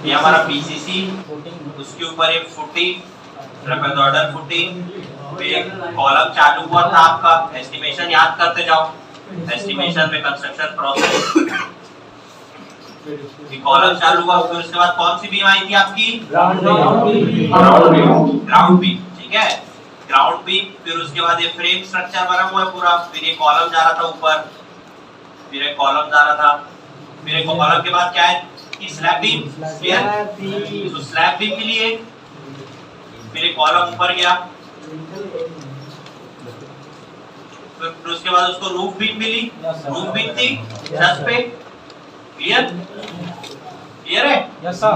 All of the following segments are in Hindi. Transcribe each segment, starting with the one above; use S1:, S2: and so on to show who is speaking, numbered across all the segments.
S1: ये हमारा पीसीसी, उसके ऊपर एक फुटिंग, ट्रेपेजॉइडल फुटिंग, फिर कॉलम चालू हुआ था आपका, एस्टिमेशन याद करते जाओ, एस्टिमेशन में कंस्ट्रक्शन प्रोसेस, कॉलम चालू हुआ, फिर उसके बाद कौन सी बीम आई थी आपकी? ग्राउंड बीम, ठीक है, ग्राउंड बीम, फिर उसके बाद ये फ्रेम स्ट्रक्चर बना हुआ है पूरा, फिर ये कॉलम जा रहा था ऊपर, फिर एक कॉलम जा रहा था, फिर एक कॉलम के बाद क्या है कि स्लैब बीम, क्लियर, तो स्लैब बीम के लिए फिर एक कॉलम ऊपर गया, फिर उसके बाद उसको रूफ बीम मिली, रूफ बीम थी छत पे, क्लियर, क्लियर है,
S2: यस सर,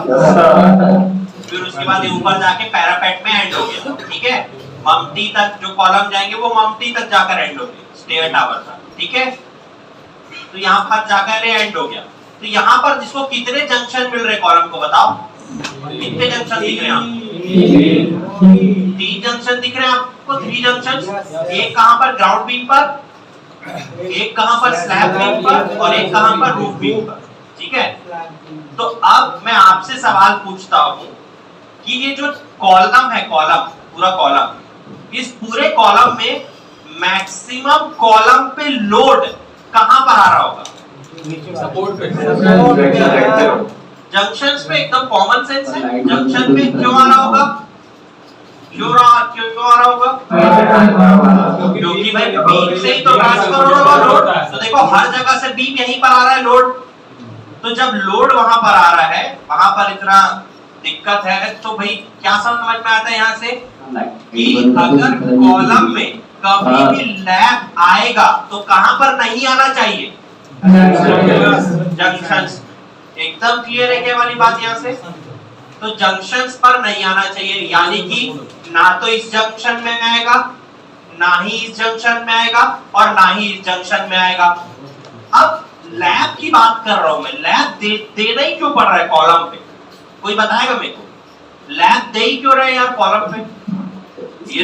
S1: फिर उसके बाद ये ऊपर जाके पैरापेट में एंड हो गया, ठीक है, ममटी तक जो कॉलम जाएंगे वो ममटी तक जाकर एंड हो गए, स्टेयर टावर तक, ठीक है, तो यहाँ पर जाकर एंड हो गया। तो यहाँ पर जिसको कितने जंक्शन मिल रहे कॉलम को बताओ, कितने जंक्शन दिख रहे हैं आपको? 3 जंक्शन दिख रहे हैं आपको, 3 जंक्शन, एक कहाँ पर ग्राउंड बीम पर, एक कहाँ पर स्लैब बीम पर और एक कहाँ पर रूफ बीम पर, ठीक है। तो अब मैं आपसे सवाल पूछता हूँ कि ये जो कॉलम है, कॉलम, पूरा कॉलम, इस पूरे कॉलम में मैक्सिमम कॉलम पे लोड कहां पर आ रहा होगा?
S2: सपोर्ट पे,
S1: जंक्शंस पे, एकदम कॉमन सेंस है, जंक्शन पे क्यों आ रहा होगा? क्यों आ रहा होगा? क्योंकि भाई बीम से ही तो ट्रांसफर हो रहा है लोड, तो देखो हर जगह से बीम यहीं पर आ रहा है लोड, तो जब लोड वहां पर आ रहा है, वहां पर इतना दिक्कत है, तो भाई क्या समझ में आता है यहाँ से कि अगर कॉलम में कभी भी लैब आएगा तो कहां पर नहीं आना चाहिए? जंक्शंस, एकदम क्लियर है क्या वाली बात यहाँ से? तो जंक्शंस पर नहीं आना चाहिए, यानी कि ना तो इस जंक्शन में आएगा, ना ही इस जंक्शन में आएगा और ना ही इस जंक्शन में आएगा। अब लैब की बात कर रहा हूं मैं, लैब देना ही क्यों पड़ रहा है कॉलम पे? कोई बताएगा मेरे को, लैब दे ही क्यों रहे हैं यार कॉलम पे? ये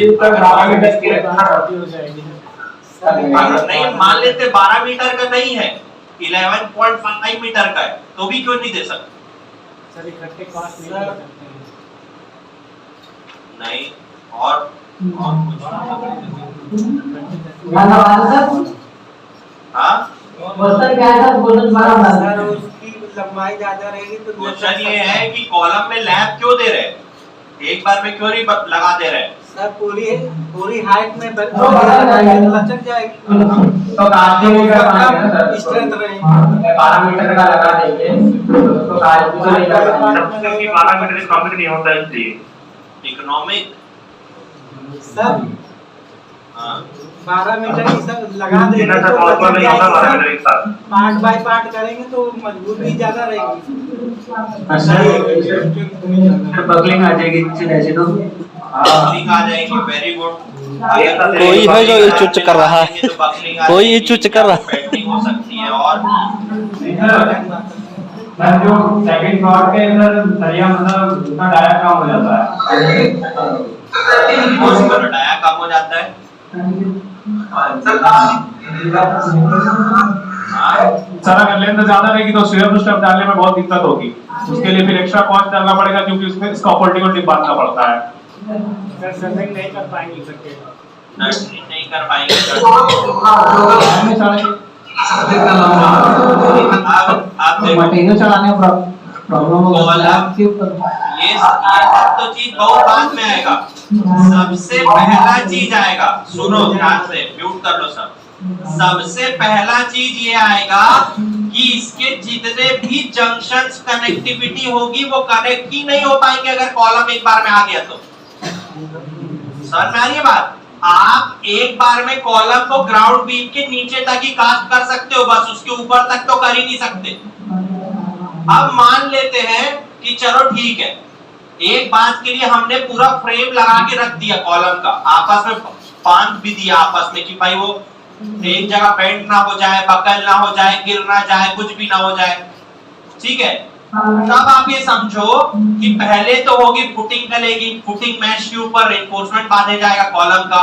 S1: नहीं, मान लेते 12 मीटर का नहीं है, 11.5 मीटर का है, तो भी क्यों नहीं दे सकते?
S2: सर इकट्ठे कॉस्ट नहीं कर सकते हैं।
S1: नहीं, और कुछ हाँ
S3: सर उसकी लंबाई ज्यादा रहेगी तो
S1: क्वेश्चन ये है कि कॉलम में लैब क्यों दे रहे हैं, एक बार में क्यों नहीं लगा दे रहे हैं?
S3: सर पूरी हाइट में लचक जाएगी
S4: तो काटने नहीं कर पाएंगे ना सर,
S3: स्ट्रेंथ रहेगी।
S4: 12 मीटर का लगा देंगे तो काटने नहीं कर पाएंगे,
S5: क्योंकि 12 मीटर इकोनॉमिक नहीं होता है, इसलिए
S1: इकोनॉमिक
S3: सर
S1: हाँ
S3: 12 मीटर ही सर लगा देंगे
S5: बिना सर
S3: तो
S5: बहुत
S3: लचक
S5: नहीं होता 12
S3: जाएगी
S5: मीटर एक साथ।
S3: सर, पार्ट बाय पार्ट करेंगे तो मजबूती ज्यादा रहेगी,
S4: बकलिंग आ जाएगी ऐसे तो
S1: बकलिंग आ जाएगी, वेरी गुड।
S6: कोई है जो इचुच कर रहा है, कोई इचुच कर रहा है,
S1: बेंडिंग हो सकती है। और
S4: सर जो सेकंड फ्लोर के अंदर सरिया मतलब उसका डाया कम हो जाता है,
S1: उसका डाया कम हो जाता है।
S5: सर अगर लेंथ ज्यादा रहेगी तो स्वेयर स्टफ डालने में बहुत दिक्कत होगी, उसके लिए फिर एक्स्ट्रा कॉस्ट डालना पड़ेगा, क्योंकि उसमें स्कैफोल्डिंग और टिप बांधना पड़ता है।
S2: सर सर्विंग नहीं कर पाएंगे इकट्ठे,
S1: नहीं कर पाएंगे। आप
S4: मटेरियल चलाने प्रॉब्लम होगा
S1: ये सब तो चीज बहुत बाद में आएगा, सबसे पहला चीज आएगा, सुनो ध्यान से, म्यूट कर लो सब। सबसे पहला चीज ये आएगा कि इसके जितने भी जंक्शंस कनेक्टिविटी होगी वो कनेक्ट ही नहीं हो पाएंगे अगर कॉलम एक बार में आ गया तो। समझ में आ रही है बात? आप एक बार में कॉलम को ग्राउंड बीम के नीचे तक ही कास्ट कर सकते हो, बस उसके ऊपर तक तो कर ही नहीं सकते। अब मान लेते हैं कि चलो ठीक है, एक बात के लिए हमने पूरा फ्रेम लगा के रख दिया कॉलम का, आपस में बांध भी दिया आपस में कि भाई वो एक जगह बेंड ना हो जाए, बकल ना हो जाए, गिर ना जाए, कुछ भी ना हो जाए, ठीक है। तब आप ये समझो कि पहले तो होगी फुटिंग डलेगी, फुटिंग मैश के ऊपर रेनफोर्समेंट बांधे जाएगा कॉलम का,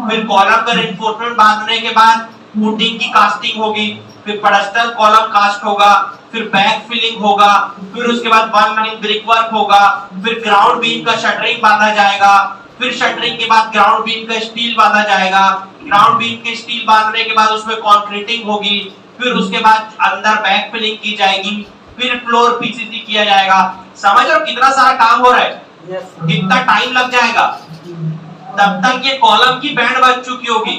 S1: फिर कॉलम का रेनफोर्समेंट बांधने के बाद फुटिंग की कास्टिंग होगी, फिर पेडस्टल कॉलम कास्ट होगा, फिर बैक फिलिंग होगा, फिर उसके बाद 1 लाइन ब्रिक वर्क होगा, फिर ग्राउंड बीम का शटरिंग बांधा जाएगा, फिर शटरिंग के बाद ग्राउंड बीम का स्टील बांधा जाएगा, ग्राउंड बीम के स्टील बांधने के बाद उसमें कंक्रीटिंग होगी, फिर उसके बाद अंदर बैक फिलिंग की जाएगी, फिर फ्लोर पीसीसी किया जाएगा। समझ रहे हो कितना सारा काम हो रहा है, कितना टाइम लग जाएगा, तब तक ये कॉलम की बैंड बन चुकी होगी।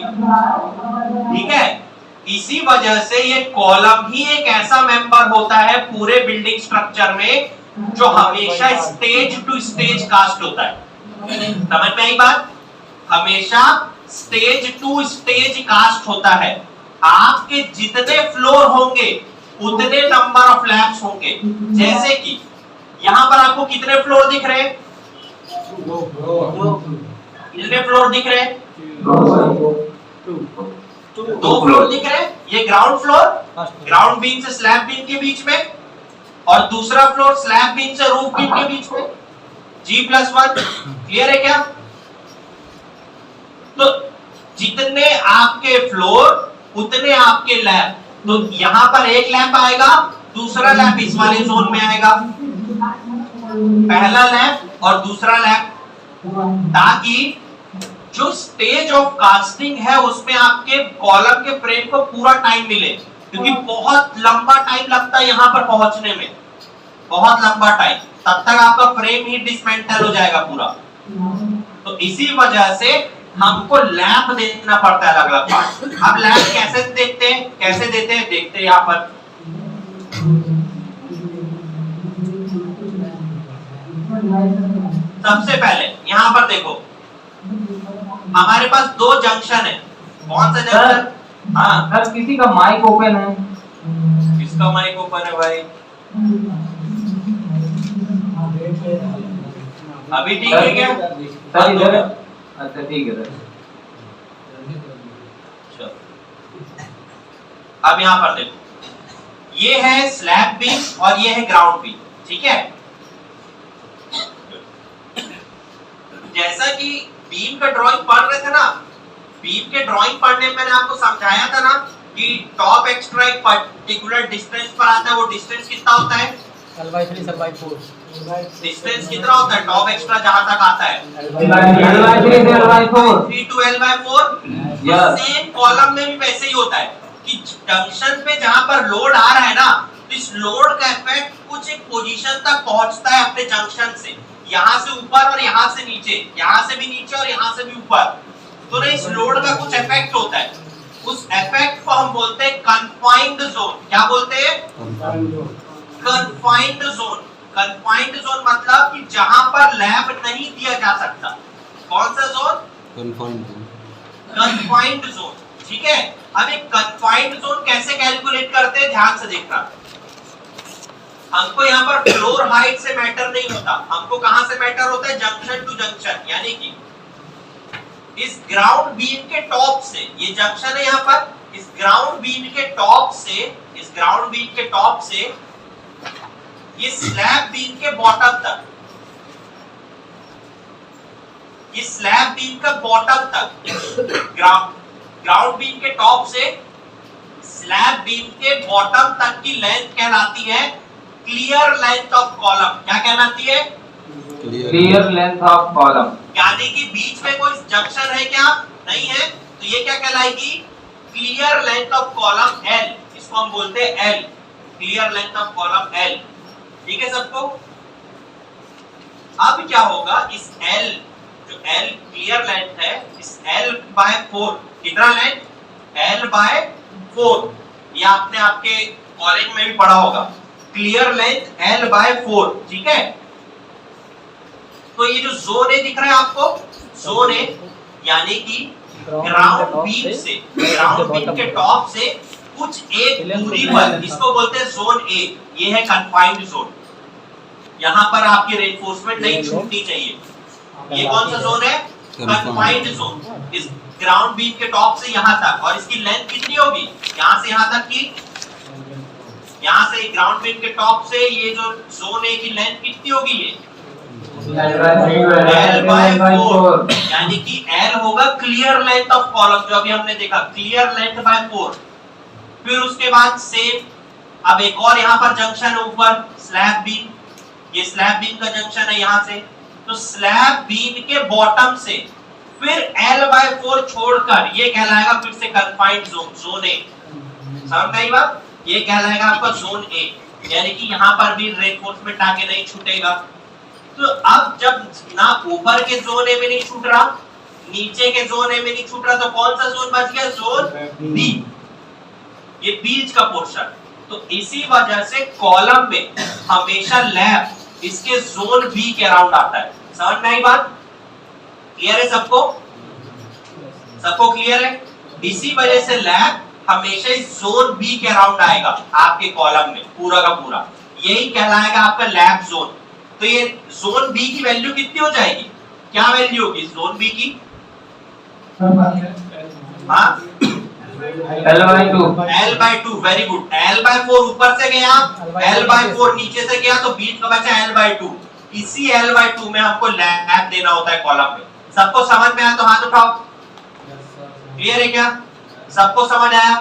S1: ठीक है, इसी वजह से ये कॉलम ही एक ऐसा मेंबर होता है पूरे बिल्डिंग स्ट्रक्चर में जो हमेशा स्टेज टू स्टेज कास्ट होता है। समझ में आई बात? हमेशा स्टेज टू स्टेज कास्ट होता है। आपके जितने फ्लोर होंगे उतने नंबर ऑफ लैब्स होंगे। जैसे कि यहां पर आपको कितने फ्लोर दिख रहे हैं? कितने फ्लोर दिख रहे हैं? 2 फ्लोर दिख रहे हैं। ये ग्राउंड फ्लोर, ग्राउंड बीम से स्लैब बीम के बीच में, और दूसरा फ्लोर स्लैब बीम से रूफ बीम के बीच में, G+1। क्लियर है क्या? तो जितने आपके फ्लोर उतने आपके लैब। तो यहां पर एक लैब आएगा, दूसरा लैब इस वाले जोन में आएगा, पहला लैब और दूसरा लैब, ताकि जो स्टेज ऑफ कास्टिंग है उसमें आपके कॉलम के फ्रेम को पूरा टाइम मिले, क्योंकि बहुत लंबा टाइम लगता है यहां पर पहुंचने में, बहुत लंबा टाइम, तब तक आपका फ्रेम ही डिसमेंटल हो जाएगा पूरा। तो इसी वजह से हमको लैब देना पड़ता है अलग अलग पार्ट। अब लैब कैसे देखते हैं, कैसे देते हैं, देखते हैं यहां पर। सबसे पहले यहां पर देखो, हमारे पास 2 जंक्शन है। कौन सा जंक्शन? हाँ
S4: सर, किसी का माइक ओपन है।
S1: किसका माइक ओपन है भाई? अभी ठीक है क्या?
S4: सर इधर। अच्छा ठीक है सर।
S1: अब यहाँ पर देखो, ये है स्लैब बीम और ये है ग्राउंड बीम। ठीक है, जैसा कि बीम का ड्राइंग पढ़ रहे थे ना, बीम के ड्राइंग पढ़ने में मैंने आपको समझाया था ना कि टॉप एक्स्ट्रा एक पर्टिकुलर डिस्टेंस पर आता है। वो डिस्टेंस कितना होता है?
S2: L/3 L/4।
S1: डिस्टेंस कितना होता है टॉप एक्स्ट्रा जहां तक आता है?
S4: L/3 से L/4।
S1: 3 to L/4। Same column में भी वैसे ही होता है कि जंक्शन पे जहां पर लोड आ रहा है ना, तो इस लोड का इफेक्ट कुछ एक पोजीशन तक पहुंचता है अपने जंक्शन से, यहां से ऊपर और यहां से नीचे, यहां से भी नीचे और यहां से भी ऊपर। तो ना इस लोड का कुछ इफेक्ट होता है, उस इफेक्ट को हम बोलते हैं कन्फाइंड जोन। क्या बोलते हैं? Confined zone. कन्फाइंड जोन मतलब कि जहां पर लैब नहीं दिया जा सकता। कौन सा जोन? Confined zone. ठीक है, अब एक कन्फाइंड जोन कैसे कैलकुलेट करते हैं, ध्यान से देखना। हमको यहाँ पर फ्लोर हाइट से मैटर नहीं होता, हमको कहां से मैटर होता है? Junction to junction. यानी कि इस ग्राउंड बीम के टॉप से, ये जंक्शन है यहाँ पर, इस ग्राउंड बीम के टॉप से, इस ग्राउंड बीम के टॉप से ये स्लैब बीम के बॉटम तक, ये स्लैब बीम का बॉटम तक, ग्राउंड बीम के टॉप से स्लैब बीम के बॉटम तक की लेंथ कहलाती है क्लियर लेंथ ऑफ कॉलम। क्या कहलाती है?
S4: Clear length of column.
S1: यानी कि बीच में कोई जंक्शन है क्या? नहीं है, तो ये क्या कहलाएगी? Clear length of column L। इसको हम बोलते हैं L, clear length of column L। ठीक है सबको? अब क्या होगा, इस L, जो L क्लियर लेंथ है, इस L/4, कितना लेंथ? L/4। ये आपने आपके कॉलेज में भी पढ़ा होगा, क्लियर लेंथ L/4। ठीक है, तो ये जो जोन ए दिख रहा है आपको, जोन ए यानी कि ग्राउंड बीम से, ग्राउंड बीम के टॉप से कुछ एक दूरी पर, इसको बोलते हैं जोन ए। ये है कन्फाइंड जोन, यहाँ पर आपकी रेनफोर्समेंट नहीं छूटनी चाहिए। ये कौन सा जोन है? Confined zone. इस ग्राउंड बीम के टॉप से यहाँ तक, और इसकी लेंथ कितनी होगी? यहाँ से यहाँ तक की, यहाँ से ग्राउंड बीम के टॉप से ये जो जोन ए की लेंथ कितनी होगी? ये L/4। यानी कि L होगा क्लियर लेंथ ऑफ कॉलम, जो अभी हमने देखा, क्लियर लेंथ बाय 4। फिर उसके बाद सेम अब एक और यहाँ पर जंक्शन है ऊपर स्लैब बीम, ये स्लैब बीम का जंक्शन है यहाँ से, तो स्लैब बीम के बॉटम से फिर L/4 छोड़कर ये कहलाएगा फिर से कन्फाइंड जोन, जोन ए। समझ में आई बात? ये कहलाएगा आपका जोन ए, यानी कि यहाँ पर भी रेनफोर्समेंट आके नहीं छूटेगा। तो अब जब ना ऊपर के जोन ए में नहीं छूट रहा, नीचे के जोन ए में नहीं छूट रहा, तो कौन सा जोन बच गया? जोन बी, ये बीच का पोर्शन। तो इसी वजह से कॉलम में हमेशा लैब इसके जोन बी के अराउंड आता है। समझ में आई बात? क्लियर है सबको? सबको क्लियर है? इसी वजह से लैब हमेशा इस जोन बी के अराउंड आएगा आपके कॉलम में, पूरा का पूरा। यही कहलाएगा आपका लैब जोन। तो ये जोन बी की वैल्यू कितनी हो जाएगी? क्या वैल्यू होगी जोन बी की? हाँ, L/2, वेरी गुड। L/4 ऊपर से गया, L/4 नीचे से गया, तो बीच का बचा L/2। इसी L/2 में हमको लैब देना होता है कॉलम में। सबको समझ में आया तो हाथ उठाओ। क्लियर है क्या? सबको समझ आया?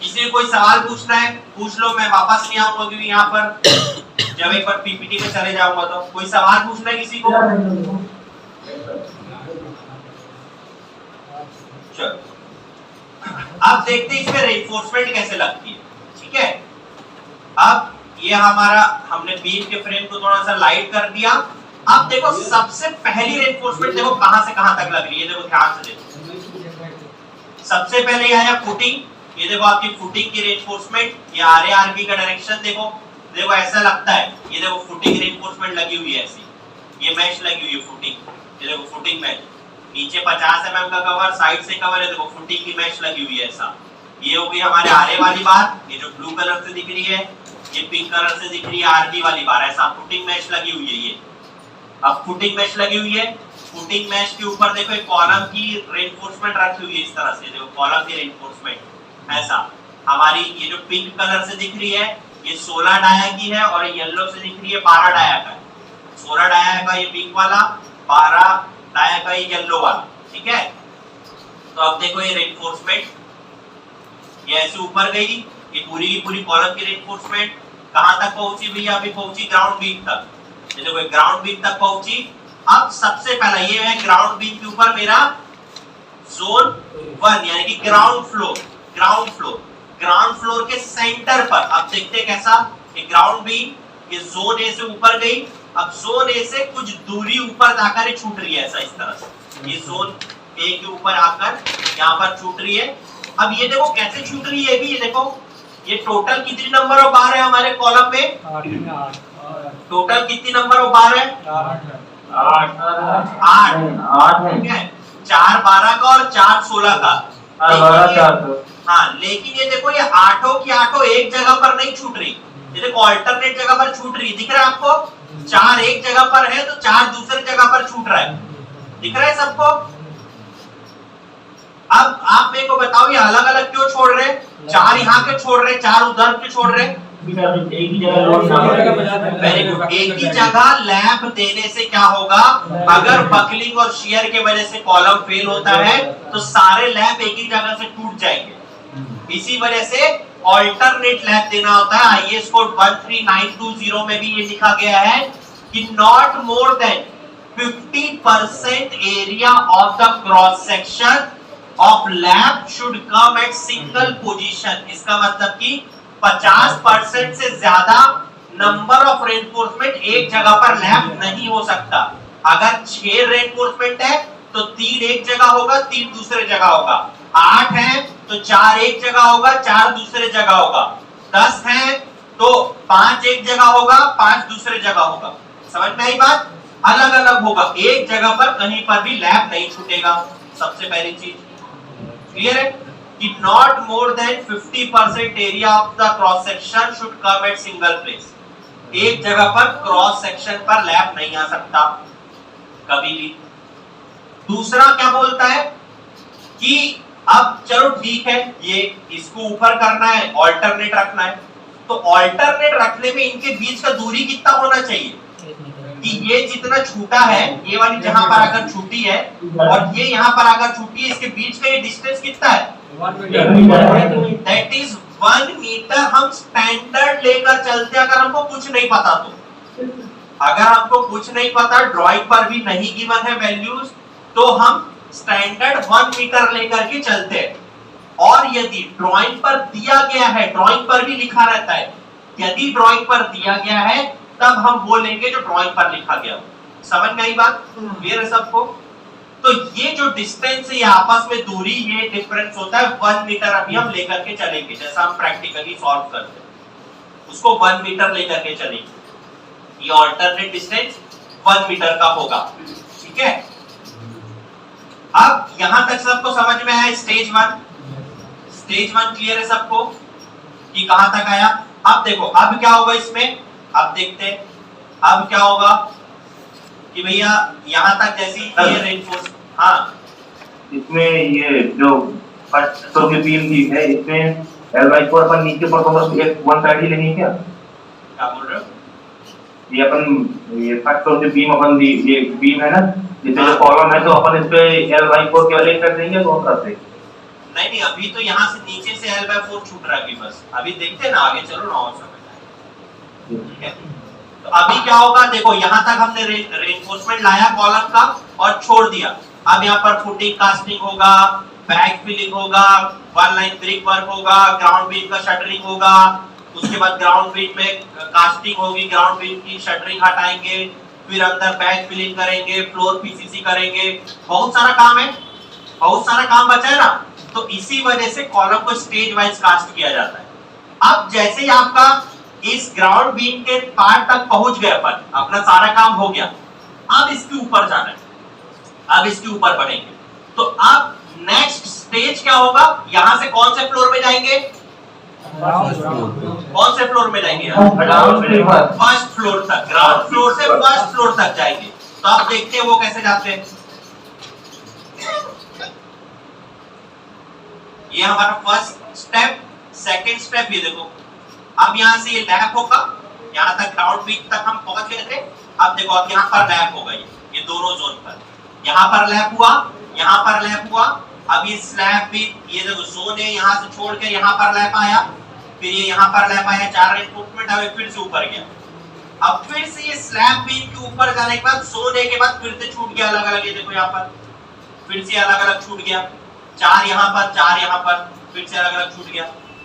S1: किसी कोई सवाल पूछना है पूछ लो, मैं वापस नहीं आऊंगा क्योंकि यहाँ पर जब एक बार पीपीटी में चले जाऊंगा। तो कोई सवाल पूछना है किसी को? चलो अब देखते हैं इसमें रेनफोर्समेंट कैसे लगती है। ठीक है, अब ये हमारा हमने बीम के फ्रेम को थोड़ा सा लाइट कर दिया। अब देखो सबसे पहली रेनफोर्समेंट देखो कहां से कहां तक लग रही है। देखो ध्यान से देखो, सबसे पहले ये आया फुटिंग, ये देखो आपकी फुटिंग की रेनफोर्समेंट, ये RA/RB का डायरेक्शन देखो। देखो ऐसा लगता है, ये देखो फुटिंग रेनफोर्समेंट लगी हुई है ऐसी, ये मैश लगी हुई है फुटिंग, ये देखो फुटिंग मैश, नीचे 50 mm का कवर, साइड से कवर है, देखो फुटिंग की मैश लगी हुई है ऐसा। ये हो गई हमारे RA वाली बात, ये जो ब्लू कलर से दिख रही है, ये पिंक कलर से दिख रही है RB वाली बार, ऐसा फुटिंग मैश लगी हुई है ये। अब फुटिंग मैश लगी हुई है, फुटिंग मैश के ऊपर देखो एक कॉलम की रेनफोर्समेंट रखी हुई है इस तरह से, देखो कॉलम की रेनफोर्समेंट ऐसा। हमारी ये जो पिंक कलर से दिख रही है ये 16 डाया की है, और येलो से दिख रही है 12 डाया का है। 16 डाया का ये पिंक वाला, 12 डाया का ये येलो वाला। ठीक है, तो अब देखो ये रेनफोर्समेंट ये ऐसे ऊपर गई, ये पूरी की पूरी कॉलम की रेनफोर्समेंट कहां तक पहुंची भैया? अभी पहुंची ग्राउंड बीम तक। ये देखो ग्राउंड बीम तक पहुंची। अब सबसे पहला ये है ग्राउंड बीम के ऊपर मेरा जोन 1 यानी कि ग्राउंड फ्लोर। ग्राउंड फ्लोर के सेंटर पर अब देखते हैं कैसा, ये ग्राउंड बीम ये जोन ए से ऊपर गई। अब जोन ए से कुछ दूरी ऊपर जाकर ये छूट रही है ऐसा, इस तरह से ये जोन ए के ऊपर आकर यहाँ पर छूट रही है। अब ये देखो कैसे छूट रही है, ये देखो ये टोटल कितनी नंबर ऑफ बार है हमारे कॉलम में? टोटल कितनी नंबर ऑफ बार है? 8 है। 4 12 का और 4 16 का। हाँ, लेकिन ये देखो ये 8 की 8 एक जगह पर नहीं छूट रही, ये देखो अल्टरनेट जगह पर छूट रही है। दिख रहा है आपको? 4 एक जगह पर है तो 4 दूसरी जगह पर छूट रहा है। दिख रहा है सबको? अब आप मेरे को बताओ ये अलग अलग क्यों छोड़ रहे हैं? 4 यहाँ के छोड़ रहे, 4 उधर के छोड़ रहे।
S4: एक ही जगह लोड ना
S1: वेरी गुड, एक ही जगह लैब देने से क्या होगा? अगर बकलिंग और शियर के वजह से कॉलम फेल होता है तो सारे लैब एक ही जगह से टूट जाएंगे। इसी वजह से ऑल्टरनेट लैब देना होता है। IS कोड 13920 में भी ये लिखा गया है कि not more than 50% area of the cross section of lap should come at single position. इसका मतलब कि 50% से ज्यादा नंबर ऑफ रेनफोर्समेंट एक जगह पर लैब नहीं हो सकता। अगर 6 रेनफोर्समेंट है तो 3 एक जगह होगा, 3 दूसरे जगह होगा। 8 है तो 4 एक जगह होगा, 4 दूसरे जगह होगा। 10 है तो 5 एक जगह होगा, 5 दूसरे जगह होगा। समझ में आई बात? अलग अलग होगा, एक जगह पर कहीं पर भी लैब नहीं छूटेगा। सबसे पहली चीज क्लियर है कि not more than 50% area of the cross section should come at single place. एक जगह पर क्रॉस सेक्शन पर लैब नहीं आ सकता कभी भी। दूसरा क्या बोलता है कि अब चलो ठीक है, ये इसको ऊपर करना है, ऑल्टरनेट रखना है, तो ऑल्टरनेट रखने में इनके बीच का दूरी कितना होना चाहिए कि ये जितना छूटा है, ये वाली जहां पर अगर छूटी है और ये यहां पर अगर छूटी है, इसके बीच का ये डिस्टेंस कितना है? दैट इज 1 मीटर हम स्टैंडर्ड लेकर चलते अगर हमको कुछ नहीं पता तो। अगर हमको कुछ नहीं पता, ड्राइंग पर भी नहीं गिवन है वैल्यूज, तो हम स्टैंडर्ड 1 मीटर लेकर के चलते हैं। और यदि ड्राइंग पर दिया गया है, ड्राइंग पर भी लिखा रहता है, यदि ड्राइंग पर दिया गया है तब हम वो लेंगे जो ड्राइंग पर लिखा गया हो। समझ में आई बात? क्लियर है सबको? तो ये जो डिस्टेंस है, ये आपस में दूरी, ये डिफरेंस होता है 1 मीटर। अभी हम लेकर के चलेंगे, जैसा हम प्रैक्टिकली सॉल्व करते हैं उसको 1 मीटर लेकर के चलेंगे। ये ऑल्टरनेट डिस्टेंस 1 मीटर का होगा। ठीक है, अब यहां तक सबको समझ में आया? स्टेज 1 क्लियर है सबको कि कहां तक आया? अब देखो अब क्या होगा इसमें, अब देखते हैं अब क्या होगा कि भैया यहां तक जैसी ये रेनफोर्स, हाँ
S7: इसमें ये जो फर्स्ट फ्लोर की बीम दी है, इसमें L/4 अपन नीचे परफॉर्मेंस एक वन साइड ही लेनी है क्या?
S1: क्या बोल रहे हो?
S7: ये अपन ये फर्स्ट फ्लोर की बीम अपन दी, ये बीम है ना, जिसमें जो कॉलम है, तो अपन इस पे L/4 केवल एक कर देंगे कौन सा से?
S1: नहीं, अभी तो यहाँ से नीचे से L/4 छूट रहा है बस। अभी देखते हैं ना, आगे चलो ना और समझ आएगा। ठीक है, तो अभी क्या होगा देखो, यहाँ तक हमने रेनफोर्समेंट लाया कॉलम का और छोड़ दिया। अब यहाँ पर फुटिंग कास्टिंग होगा, बैक फिलिंग होगा, वन लाइन ब्रिक वर्क होगा, ग्राउंड बीम का शटरिंग होगा, उसके बाद ग्राउंड बीम में कास्टिंग होगी, ग्राउंड बीम की शटरिंग हटाएंगे, फिर अंदर बैक फिलिंग करेंगे, फ्लोर पीसीसी करेंगे। बहुत सारा काम है, बहुत सारा काम बचा है ना। तो इसी वजह से कॉलम को स्टेज वाइज कास्ट किया जाता है। अब जैसे ही आपका इस ग्राउंड बीम के पार्ट तक पहुंच गए अपन, अपना सारा काम हो गया, अब इसके ऊपर जाना है, अब इसके ऊपर बढ़ेंगे। तो अब नेक्स्ट स्टेज क्या होगा, यहां से कौन से फ्लोर में जाएंगे? कौन से फ्लोर में जाएंगे? फर्स्ट फ्लोर तक, ग्राउंड फ्लोर से फर्स्ट फ्लोर तक जाएंगे। तो आप देखते हैं वो कैसे जाते हैं। ये हमारा फर्स्ट स्टेप। सेकंड स्टेप ये देखो, अब यहां से ये लैप होगा, यहां तक ग्राउंड बीम तक हम पहुंच गए थे। अब देखो अब यहां पर लैप होगा, ये दोनों जोन पर, यहां पर लैप हुआ, यहां पर लैप हुआ। अब ये स्लैब भी, ये देखो जोन है, यहां से छोड़ के यहां पर लैप आया, फिर ये यहां पर लैप आया, 4 रेनफोर्समेंट आए, फिर से ऊपर गया। अब फिर से ये स्लैब बीम के ऊपर जाने के बाद जोन है के बाद फिर से छूट गया अलग अलग। ये देखो यहां पर फिर से अलग अलग छूट गया, 4 यहां पर, 4 यहां पर, फिर से अलग अलग छूट गया।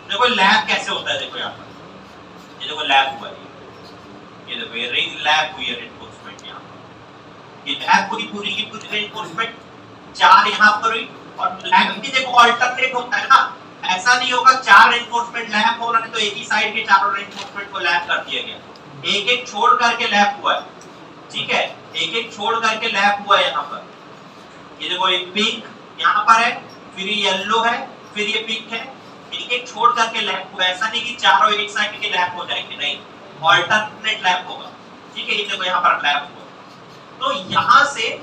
S1: देखो लैप कैसे होता है, देखो यहां पर ये देखो लैप हुआ, ये देखो ये रिंग लैप हुई है रेनफोर्समेंट यहां पर। ये लैप पूरी की पूरी रेनफोर्समेंट 4 यहां पर हुई। और लैप भी देखो अल्टरनेट होता है ना, ऐसा नहीं होगा 4 रेनफोर्समेंट लैप हो रहा है तो एक ही साइड के चारों रेनफोर्समेंट को लैप कर दिया गया। एक एक छोड़ करके लैप हुआ है, ठीक है, एक एक छोड़ करके लैप हुआ है यहां पर। ये देखो ये पिंक यहां पर है, फिर ये येलो है, फिर ये पिंक है, एक एक छोड़ करके लैप हुआ। ऐसा नहीं कि चारों एक साइड के लैप हो जाएंगे, नहीं, ऑल्टरनेट लैप होगा। ठीक है, ये देखो यहां पर लैप हुआ। तो यहां से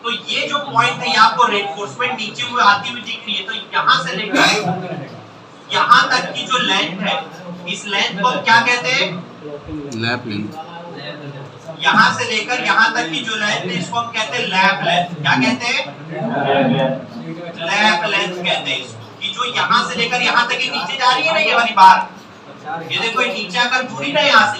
S1: तो ये जो पॉइंट है, ये आपको रेनफोर्समेंट नीचे हुए आती हुई दिख रही है। तो यहां से लेकर यहां तक की जो लेंथ है, इस लेंथ को क्या कहते हैं?
S8: Lap length.
S1: यहां से लेकर यहां तक की जो लेंथ है, इसको हम कहते हैं लैप लेंथ। क्या कहते हैं? लैप लेंथ कहते हैं इसको, कि जो यहां से लेकर यहां तक नीचे जा रही है ना, ये वाली बार, ये देखो ये नीचे आकर जुड़ी ना यहां से,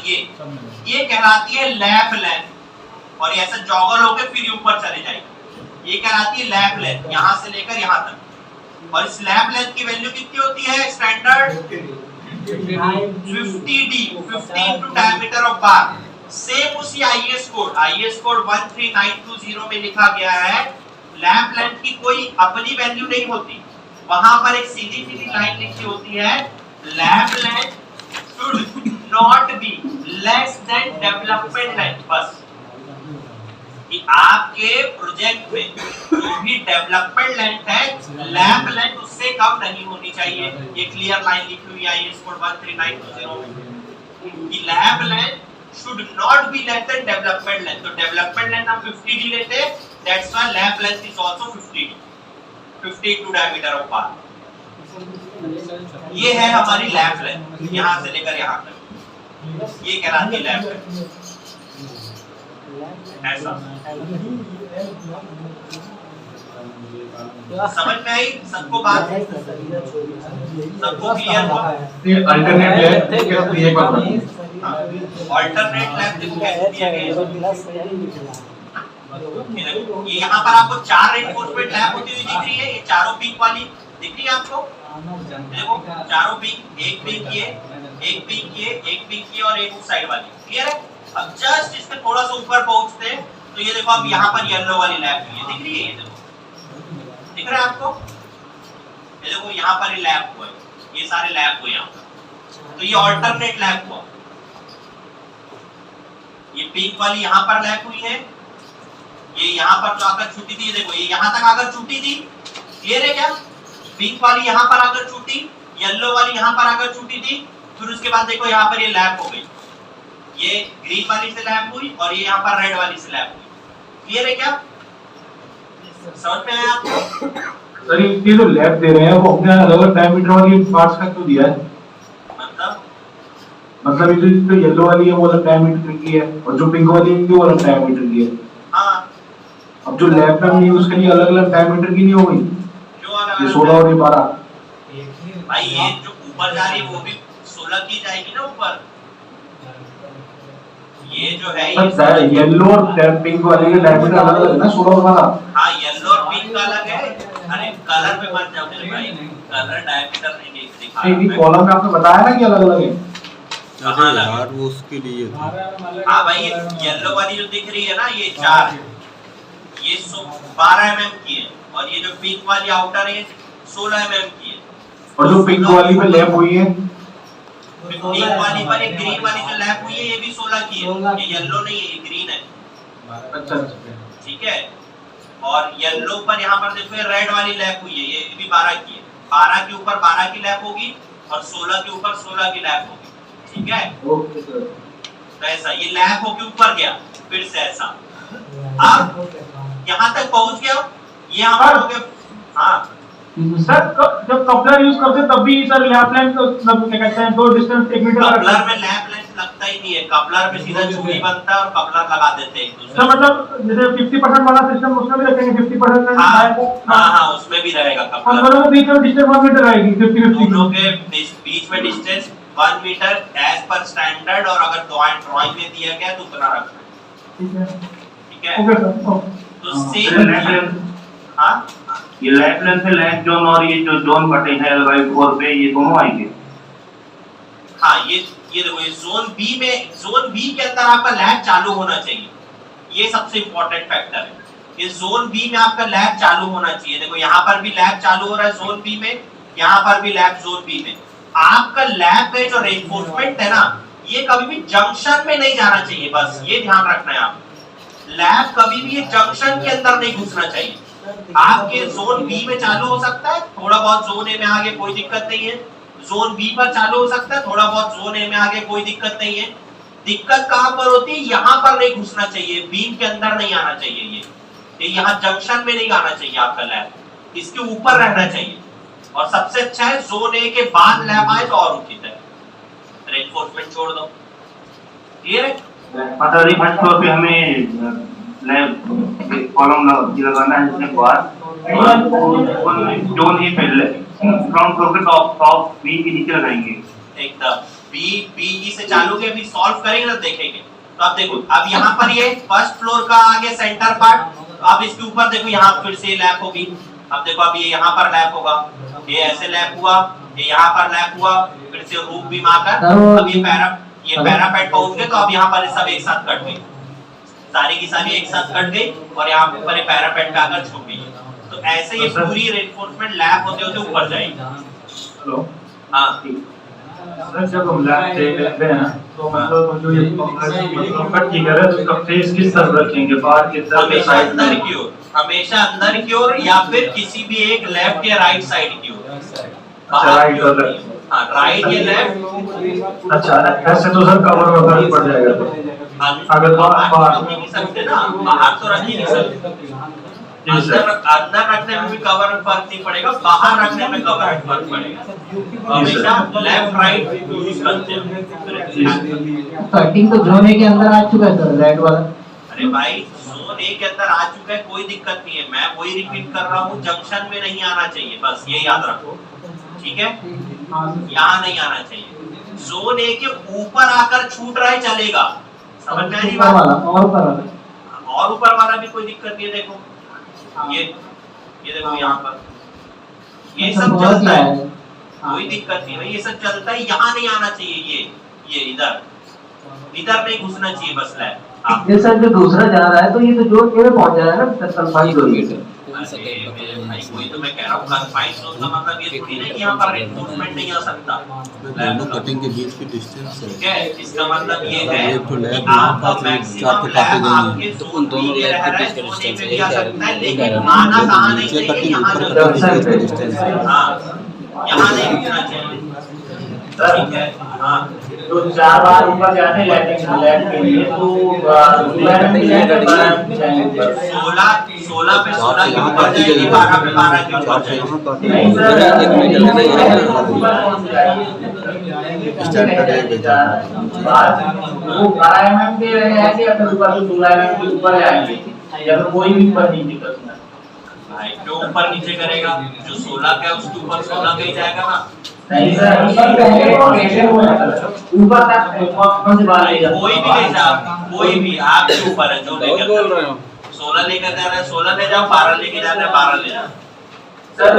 S1: ये कहलाती है लैप लेंथ। और ये ऐसा जॉगल होकर फिर ऊपर चले जाएगी, ये कहलाती है लैप लेंथ, यहां से लेकर यहां तक। और इस लैप लेंथ की वैल्यू कितनी होती है? Standard 50D, 50 into diameter of bar. Same उसी आईएस कोड 13920 में लिखा गया है, लैप लेंथ की कोई अपनी वैल्यू नहीं होती, वहां पर एक सीधी सीधी लाइन लिखी होती है, lap length should not be less than development length। बस कि आपके प्रोजेक्ट में जो भी डेवलपमेंट लेंथ है, लैप लेंथ उससे कम नहीं होनी चाहिए। ये क्लियर लाइन लिखी हुई है आईएस कोड 13920 में कि lap length should not be less than development length। तो डेवलपमेंट लेंथ हम 50D लेते हैं, that's why lap length is also 50D, 50 into diameter of bar। ये है हमारी लैप लेंथ, यहां से लेकर यहां तक, ये कहलाती है लैप लेंथ। ऐसा समझ में आई सबको बात? सबको क्लियर हुआ?
S4: अल्टरनेट लैब ये बात
S1: ऑल्टरनेट लैब देखो कैसे दिया गया है। ये यहाँ पर आपको 4 रेनफोर्समेंट लैब होती हुई दिख रही है, ये चारों पीक वाली दिख रही है आपको। देखो चारों पीक, एक पीक ये, एक पीक ये, एक पीक ये और एक उस साइड वाली, क्लियर है? अब जस्ट इसके थोड़ा सा ऊपर पहुंचते हैं तो ये देखो अब यहाँ पर येलो वाली लैब हुई है, दिख रही है? ये देखो दिख रहा है आपको? ये देखो यहाँ पर ये लैब हुआ है, ये सारे लैब हुए यहाँ पर, तो ये ऑल्टरनेट लैब हुआ। ये पिंक वाली यहाँ पर लैब हुई है, ये यहाँ पर जो आकर छूटी थी, ये देखो ये यहाँ तक आकर छूटी थी, क्लियर है क्या? पिंक वाली यहाँ पर आकर छूटी, येलो वाली यहाँ पर आकर छूटी थी, फिर उसके बाद देखो यहाँ पर ये लैब हो गई, ये ग्रीन वाली से लैब हुई और ये यहाँ पर रेड वाली से लैब हुई, क्लियर है क्या? समझ में आया आपको?
S4: सर ये जो लैब दे रहे हैं वो अपने अलग डायमीटर वाली पार्ट्स का क्यों दिया है? मतलब ये जो येलो वाली है वो अलग डायमीटर की है और जो पिंक वाली है वो अलग डायमीटर की है।
S1: हाँ।
S4: अब जो लैब में हमने यूज करी अलग अलग डायमीटर की नहीं हो गई?
S1: क्यों अलग?
S4: ये 16 और ये 12।
S1: भाई ये जो ऊपर जा रही है वो भी 16 की जाएगी ना ऊपर। ये जो है ये
S4: येलो और पिंक वाले के डायमीटर अलग अलग है ना, 16 और 12।
S1: हाँ येलो और पिंक का अलग है। अरे कलर पे मत जाओ मेरे भाई, कलर डायमीटर नहीं दिखा।
S4: नहीं कॉलम में आपने बताया ना कि अलग अलग है।
S1: कहाँ
S6: यार वो उसके लिए
S1: हाँ भाई येलो वाली जो दिख रही है ना ये 4 है, ये 12 mm की है और ये जो पिंक वाली आउटर है 16 mm की है।
S4: और जो पिंक वाली पे लैब हुई है,
S1: पिंक वाली पर ये ग्रीन वाली जो लैब हुई है ये भी 16 की है, ये येलो नहीं है ये ग्रीन है।
S4: अच्छा
S1: ठीक है, और येलो पर यहाँ पर देखो रेड वाली लैब हुई है, ये भी 12 की है। 12 के ऊपर 12 की लैब होगी और 16 के ऊपर 16 की लैब होगी, ठीक है?
S4: Okay sir.
S1: तो ऐसा ये लैब होके ऊपर गया, फिर से ऐसा अब यहाँ तक पहुंच गया, ये यहाँ हो गया। हाँ
S5: सर जब कपलर यूज करते तब भी सर लैप लेंथ मतलब क्या कहते हैं 2 डिस्टेंस 1 मीटर
S1: कपलर में लैप लेंथ लगता ही नहीं है, कपलर में सीधा चूड़ी बनता है और कपलर लगा देते हैं एक दूसरे।
S5: सर मतलब जैसे 50% वाला सिस्टम उसमें भी रखेंगे 50%
S1: हाँ उसमें भी रहेगा कपलर।
S5: हम दोनों के बीच में डिस्टेंस 1 मीटर रहेगी 50-50
S1: दोनों के बीच में distance 1 metre as per standard, और अगर ड्राइंग में दिया गया तो उतना रखना है, ठीक है?
S5: Okay sir.
S1: तो सेम हाँ
S7: ये लैब लेंथ से लैब जोन और ये जो जोन बटे हैं L/4 पे ये दोनों आएंगे।
S1: हाँ ये देखो ये जोन बी में, जोन बी के अंदर आपका लैब चालू होना चाहिए, ये सबसे इंपॉर्टेंट फैक्टर है। ये जोन बी में आपका लैब चालू होना चाहिए। देखो यहाँ पर भी लैब चालू हो रहा है जोन बी में, यहाँ पर भी लैब जोन बी में। आपका लैब में जो रेनफोर्समेंट है ना ये कभी भी जंक्शन में नहीं जाना चाहिए, बस ये ध्यान रखना है आप। लैब कभी भी ये जंक्शन के अंदर नहीं घुसना चाहिए। आपके जोन बी में चालू हो सकता है, थोड़ा बहुत जोन ए में आगे कोई दिक्कत नहीं है। जोन बी पर चालू हो सकता है, थोड़ा बहुत जोन ए में आगे कोई दिक्कत नहीं है। दिक्कत कहां पर होती है? यहाँ पर नहीं घुसना चाहिए, बीम के अंदर नहीं आना चाहिए, ये यहाँ जंक्शन में नहीं आना चाहिए आपका लैब, इसके ऊपर रहना चाहिए। और सबसे अच्छा है जोन ए के बाद लैब आए तो और उचित है, रेनफोर्समेंट छोड़ दो। क्लियर है?
S7: मतलब फर्स्ट फ्लोर पे हमें लैब कॉलम लगाना है जिसके बाद जोन ए पे ग्राउंड फ्लोर पे टॉप बी के नीचे लगाएंगे
S1: एकदम। बी से चालू के अभी सॉल्व करेंगे ना देखेंगे। तो अब देखो अब यहाँ पर ये फर्स्ट फ्लोर का आगे सेंटर पार्ट, अब इसके ऊपर देखो यहाँ फिर से लैब होगी। अब देखो अब ये यहाँ पर लैब होगा, ये ऐसे लैब हुआ, ये यहाँ पर लैब हुआ, फिर से रूफ बीम आकर अब ये पैरापेट पहुंच गए। तो अब यहाँ पर सब एक साथ कट गई, सारी की सारी एक साथ कट गई और यहाँ पर ये पैरापेट पे आकर छुप गई। तो ऐसे ये पूरी रेनफोर्समेंट लैब होते होते ऊपर जाएगी।
S4: हेलो
S1: हाँ
S4: सर जब हम लैब देख लेते हैं तो मतलब जो ये कट की करे तो उसका फेस किस तरफ रखेंगे, बाहर की तरफ,
S1: हमेशा अंदर की ओर, हमेशा अंदर की ओर या फिर किसी भी एक लेफ्ट या राइट साइड की ओर।
S4: राइट और लेफ्ट।
S1: हाँ राइट या लेफ्ट।
S4: अच्छा ऐसे तो सर कवर वगैरह पड़ जाएगा तो अगर
S1: बाहर रख नहीं सकते ना, बाहर तो रख ही नहीं सकते। अंदर रखने में भी कवर में फर्क नहीं पड़ेगा, बाहर रखने में कवर में फर्क पड़ेगा। हमेशा लेफ्ट राइट यूज करते हैं।
S3: कटिंग तो जोन ए के अंदर आ चुका है सर, रेड वाला।
S1: अरे भाई जोन ए के अंदर आ चुका है, कोई दिक्कत नहीं है। मैं वही रिपीट कर रहा हूँ, जंक्शन में नहीं आना चाहिए, बस ये याद रखो, ठीक है। यहाँ नहीं आना चाहिए। जोन ए के ऊपर आकर छूट रहा है चलेगा, समझ में आ रही बात? और ऊपर वाला भी कोई दिक्कत नहीं है। देखो ये देखो यहाँ पर ये सब चलता है, कोई दिक्कत नहीं है, ये सब चलता है। यहाँ नहीं आना चाहिए, ये इधर नहीं घुसना चाहिए बस लैब।
S8: ये सर जो दूसरा जा रहा है तो ये तो जोन ए में पहुंच जाएगा ना, 5 किलोमीटर।
S1: भाई कोई तो मैं कह रहा हूँ कन्फाइंड जोन का मतलब ये थोड़ी ना कि यहाँ पर रिइंफोर्समेंट नहीं आ सकता।
S9: दोनों कटिंग के बीच की डिस्टेंस
S1: ठीक है, इसका मतलब ये है कि आपका मैक्सिमम लैब आपके जोन बी में रह रहा है, जोन ए में भी आ सकता है, लेकिन आना कहाँ नहीं चाहिए, यहाँ जरूर। हाँ, यहाँ नहीं रुकना चाहिए, ठीक है। हाँ,
S7: तो 4 बार ऊपर जाने लैब के लिए तो
S1: 16 पे 16 के ऊपर जाएगी, 12 पे 12 के ऊपर जाएगी।
S7: नहीं सर, वो 12 mm के रहेंगे या फिर ऊपर 16 mm के ऊपर जाएंगे या फिर कोई भी ऊपर नीचे करना
S1: भाई जो ऊपर नीचे करेगा, जो 16 का है उसके ऊपर 16 का ही जाएगा ना।
S7: नहीं सर, ऊपर तक कौन सी बात है?
S1: कोई भी ले जाओ, कोई भी आपके ऊपर है, जो लेकर बोल रहे हो। 16 लेकर जा रहा है 16 ले जाओ, 12 लेके जा रहा है 12 ले जाओ।
S7: सर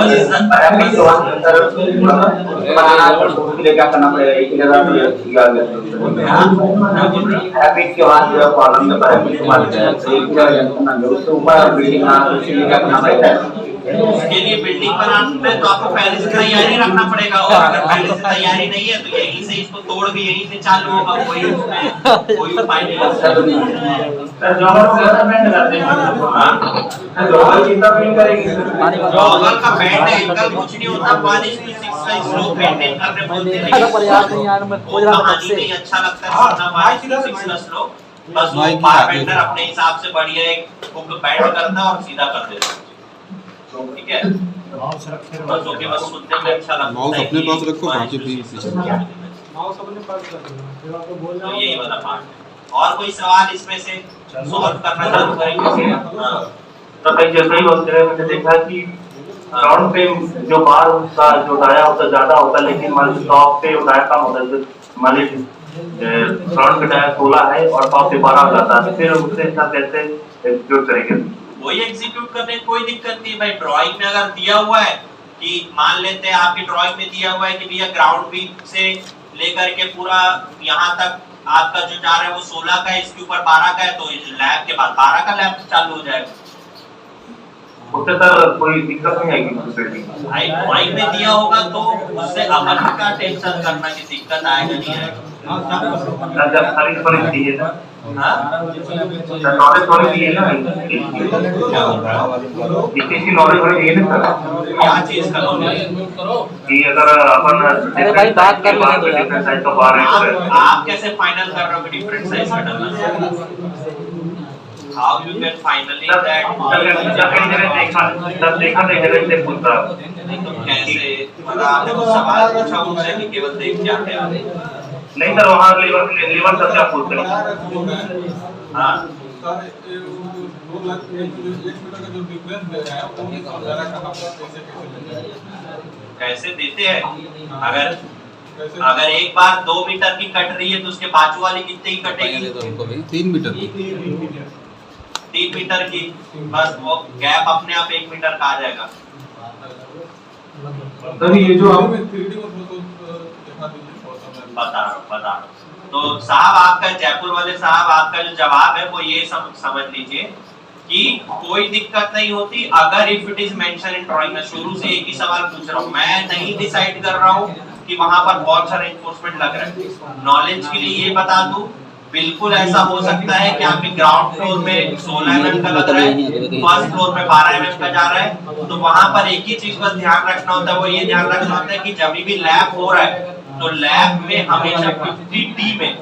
S7: क्या करना पड़ेगा? एक जगह हैबिट के बाद जो कॉलम में पैरामीटर के बाद एक जगह उसके ऊपर बिल्डिंग क्या करना पड़ेगा?
S1: उसके लिए बिल्डिंग बनाने में तो आपको पहले से तैयारी रखना पड़ेगा, और अगर पहले से तैयारी नहीं है तो यहीं से इसको तोड़ के यहीं से चालू होगा, कोई उपाय नहीं है।
S7: सर जॉगर को कैसा बैंड करते हैं? जॉगर कितना बैंड करेंगे?
S1: जॉगर का बैंड एंगल कुछ नहीं होता, 1:6 का स्लोप मेंटेन करने बोलते हैं, लेकिन कहानी नहीं अच्छा लगता है सुनना 1:6 का स्लोप। बस वो बार बेंडर अपने हिसाब से बढ़िया एक हुक बैंड करता है और सीधा कर देता है, ठीक है। बस ओके, बस सुनने में अच्छा लगता है।
S9: माउस अपने पास रखो, बाकी भी
S2: माउस अपने पास कर दो, जो आपको बोल रहा
S1: तो
S2: हूं
S1: यही वाला पार्ट है। और कोई सवाल इसमें से सॉल्व करना चालू करेंगे? हां,
S7: तो कई जगह होते मैंने देखा कि ग्राउंड पे जो बार का जो उठाया होता ज्यादा होता, लेकिन मान लीजिए टॉप पे उठाया कम होता है। मान लीजिए ग्राउंड पे उठाया 16 है और टॉप पे 12 हो जाता है, फिर उससे सब कैसे एग्जीक्यूट करेंगे?
S1: वही एग्जीक्यूट करने में कोई दिक्कत नहीं भाई। ड्राइंग में अगर दिया हुआ है कि मान लेते हैं आपकी ड्राइंग में दिया हुआ है कि भैया ग्राउंड बीच से लेकर के पूरा यहाँ तक आपका जो जा रहा है वो 16 का है, इसके ऊपर 12 का है, तो लैब के बाद 12 का लैब चालू हो जाएगा।
S7: उससे सर कोई दिक्कत नहीं आएगी?
S1: भाई ड्राइंग में दिया होगा तो उससे अपन का टेंशन करना कि दिक्कत आएगा नहीं आएगा।
S7: जब सारी पर चाहिए था नॉलेज होनी चाहिए ना, इतनी सी नॉलेज होनी चाहिए ना सर।
S1: क्या चीज का नॉलेज?
S7: कि अगर अपन
S8: अरे भाई बात कर लेने दो यार।
S7: डिफरेंट साइज का बार है,
S1: आप कैसे फाइनल कर रहे हो कि डिफरेंट साइज का डालना? How you can finally that? कैसे? मतलब आपने कुछ सवाल पूछा उनसे कि केवल देख क्या क्या?
S7: नहीं सर, वहाँ लेवल सबसे आप पूछते हैं।
S1: हाँ, कैसे देते हैं? अगर एक बार 2 मीटर की कट रही है तो उसके बाजू वाली कितने की कटेगी?
S9: 3 मीटर
S1: 3 मीटर की, बस वो गैप अपने आप 1 मीटर का आ जाएगा।
S4: सर ये जो आप
S1: बता रहा हूँ। तो साहब आपका जयपुर वाले साहब आपका जो जवाब है वो ये समझ लीजिए कि कोई दिक्कत नहीं होती अगर if it is mention in drawing. मैं शुरू से एक ही सवाल पूछ रहा हूँ, मैं नहीं डिसाइड कर रहा हूँ कि वहां पर बहुत सारा एनफोर्समेंट लग रहा है। नॉलेज के लिए ये बता दूं, बिल्कुल ऐसा हो सकता है कि आपके ग्राउंड फ्लोर में 16 mm का लग रहा है, फर्स्ट फ्लोर में 12 mm का जा रहा है, तो वहां पर एक ही चीज का ध्यान रखना होता है, वो ये ध्यान रखना होता है कि जब भी लैब हो रहा है तो लैब में हमेशा 50D में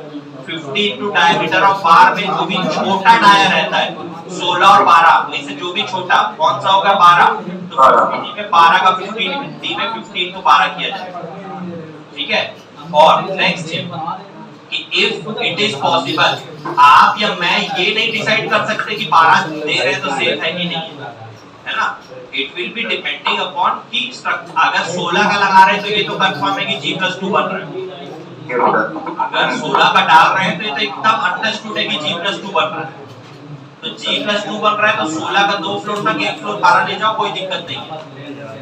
S1: 50 इंटू डायमीटर ऑफ बार में जो भी छोटा डाया रहता है 16 और 12 में से जो भी छोटा कौन सा होगा 12, तो 50D में 12 का 50D में 50 इंटू 12 किया जाएगा, ठीक है। और नेक्स्ट कि इफ इट इज पॉसिबल, आप या मैं ये नहीं डिसाइड कर सकते कि 12 दे रहे हैं तो सेफ है कि नहीं है ना। It will be depending upon कि अगर 16 का लगा रहे हैं तो ये तो कंफर्म है कि G+2 बन रहा है। अगर 16 का डाल रहे हैं तो ये तो एकदम अंडरस्टूड है कि G+2 बन रहा है। तो G+2 बन रहा है तो 16 का 2 फ्लोर तक 1 फ्लोर 12 ले जाओ, कोई दिक्कत नहीं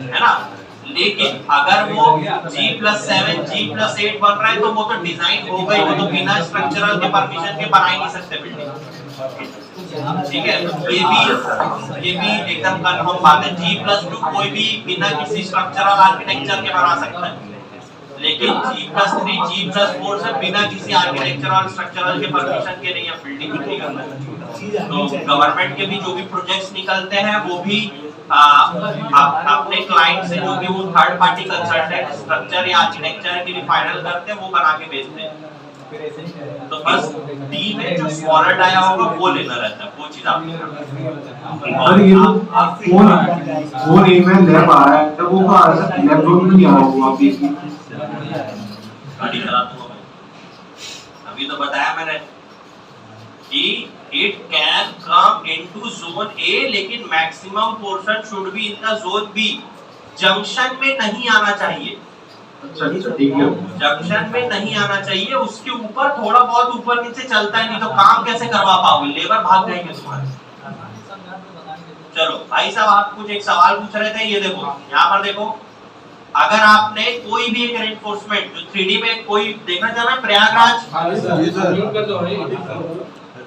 S1: है ना। लेकिन अगर वो G+7 G+8 बन रहा है तो वो तो डिजाइन हो गई, वो तो बिना स्ट्रक्चरल के परमिशन के बना ही नहीं सकते बिल्डिंग। ठीक है, ये भी एकदम कंफर्म बात है। G+2 कोई भी बिना किसी स्ट्रक्चरल आर्किटेक्चर के बना सकता है, लेकिन G+3 G+4 से बिना किसी आर्किटेक्चरल स्ट्रक्चरल के परमिशन के नहीं है बिल्डिंग नहीं करना है। तो गवर्नमेंट के भी जो भी प्रोजेक्ट्स निकलते हैं वो भी अपने क्लाइंट से जो भी वो थर्ड पार्टी कंसल्टेंट स्ट्रक्चर या आर्किटेक्चर के लिए फाइनल करते हैं वो बना के भेजते हैं। तो बस डी में जो स्मॉलर आया होगा वो लेना रहता है, वो चीज आप
S4: और ये वो ईमेल लैब आ रहा है तो वो कहां से लैब जोन में नहीं आ रहा वो अभी
S1: गाड़ी चला दूंगा मैं। अभी तो बताया मैंने कि it can come into zone A, लेकिन maximum portion should be in the zone B. Junction में नहीं आना चाहिए।
S4: अच्छा ठीक है,
S1: जंक्शन में नहीं आना चाहिए, उसके ऊपर थोड़ा बहुत ऊपर नीचे चलता है, नहीं तो काम कैसे करवा पाओगे, लेबर भाग जाएंगे तुम्हारे। चलो भाई साहब, आप कुछ एक सवाल पूछ रहे थे, ये देखो यहाँ पर देखो, अगर आपने कोई भी एक रेनफोर्समेंट जो 3D में कोई देखना चाह रहा है प्रयागराज,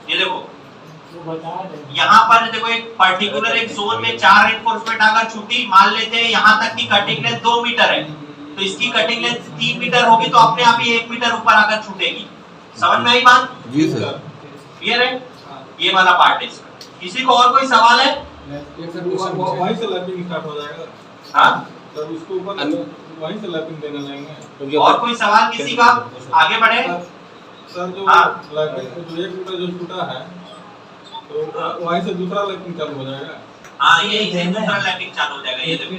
S1: ये देखो यहाँ पर देखो एक पर्टिकुलर एक जोन में 4 रेनफोर्समेंट अगर छुट्टी मान लेते हैं यहाँ तक की कटिंग लेंथ 2 मीटर है, तो इसकी कटिंग लेंथ 3 मीटर होगी, तो अपने आप ही 1 मीटर ऊपर आकर छूटेगी। समझ में आई बात?
S9: जी सर।
S1: क्लियर है? ये वाला पार्ट है इसका। किसी को और कोई सवाल है?
S2: वहीं से लैपिंग स्टार्ट हो जाएगा।
S1: हाँ
S2: सर उसके ऊपर वहीं से लैपिंग देने लगेंगे।
S1: और कोई सवाल किसी का? आगे बढ़े।
S2: सर जो
S1: हाँ।
S2: लैपिंग जो 1 मीटर जो छूटा है तो वहीं से दूसरा लैपिंग चालू हो जाएगा।
S1: हाँ, यही से दूसरा लैपिंग चालू हो जाएगा। ये देखो,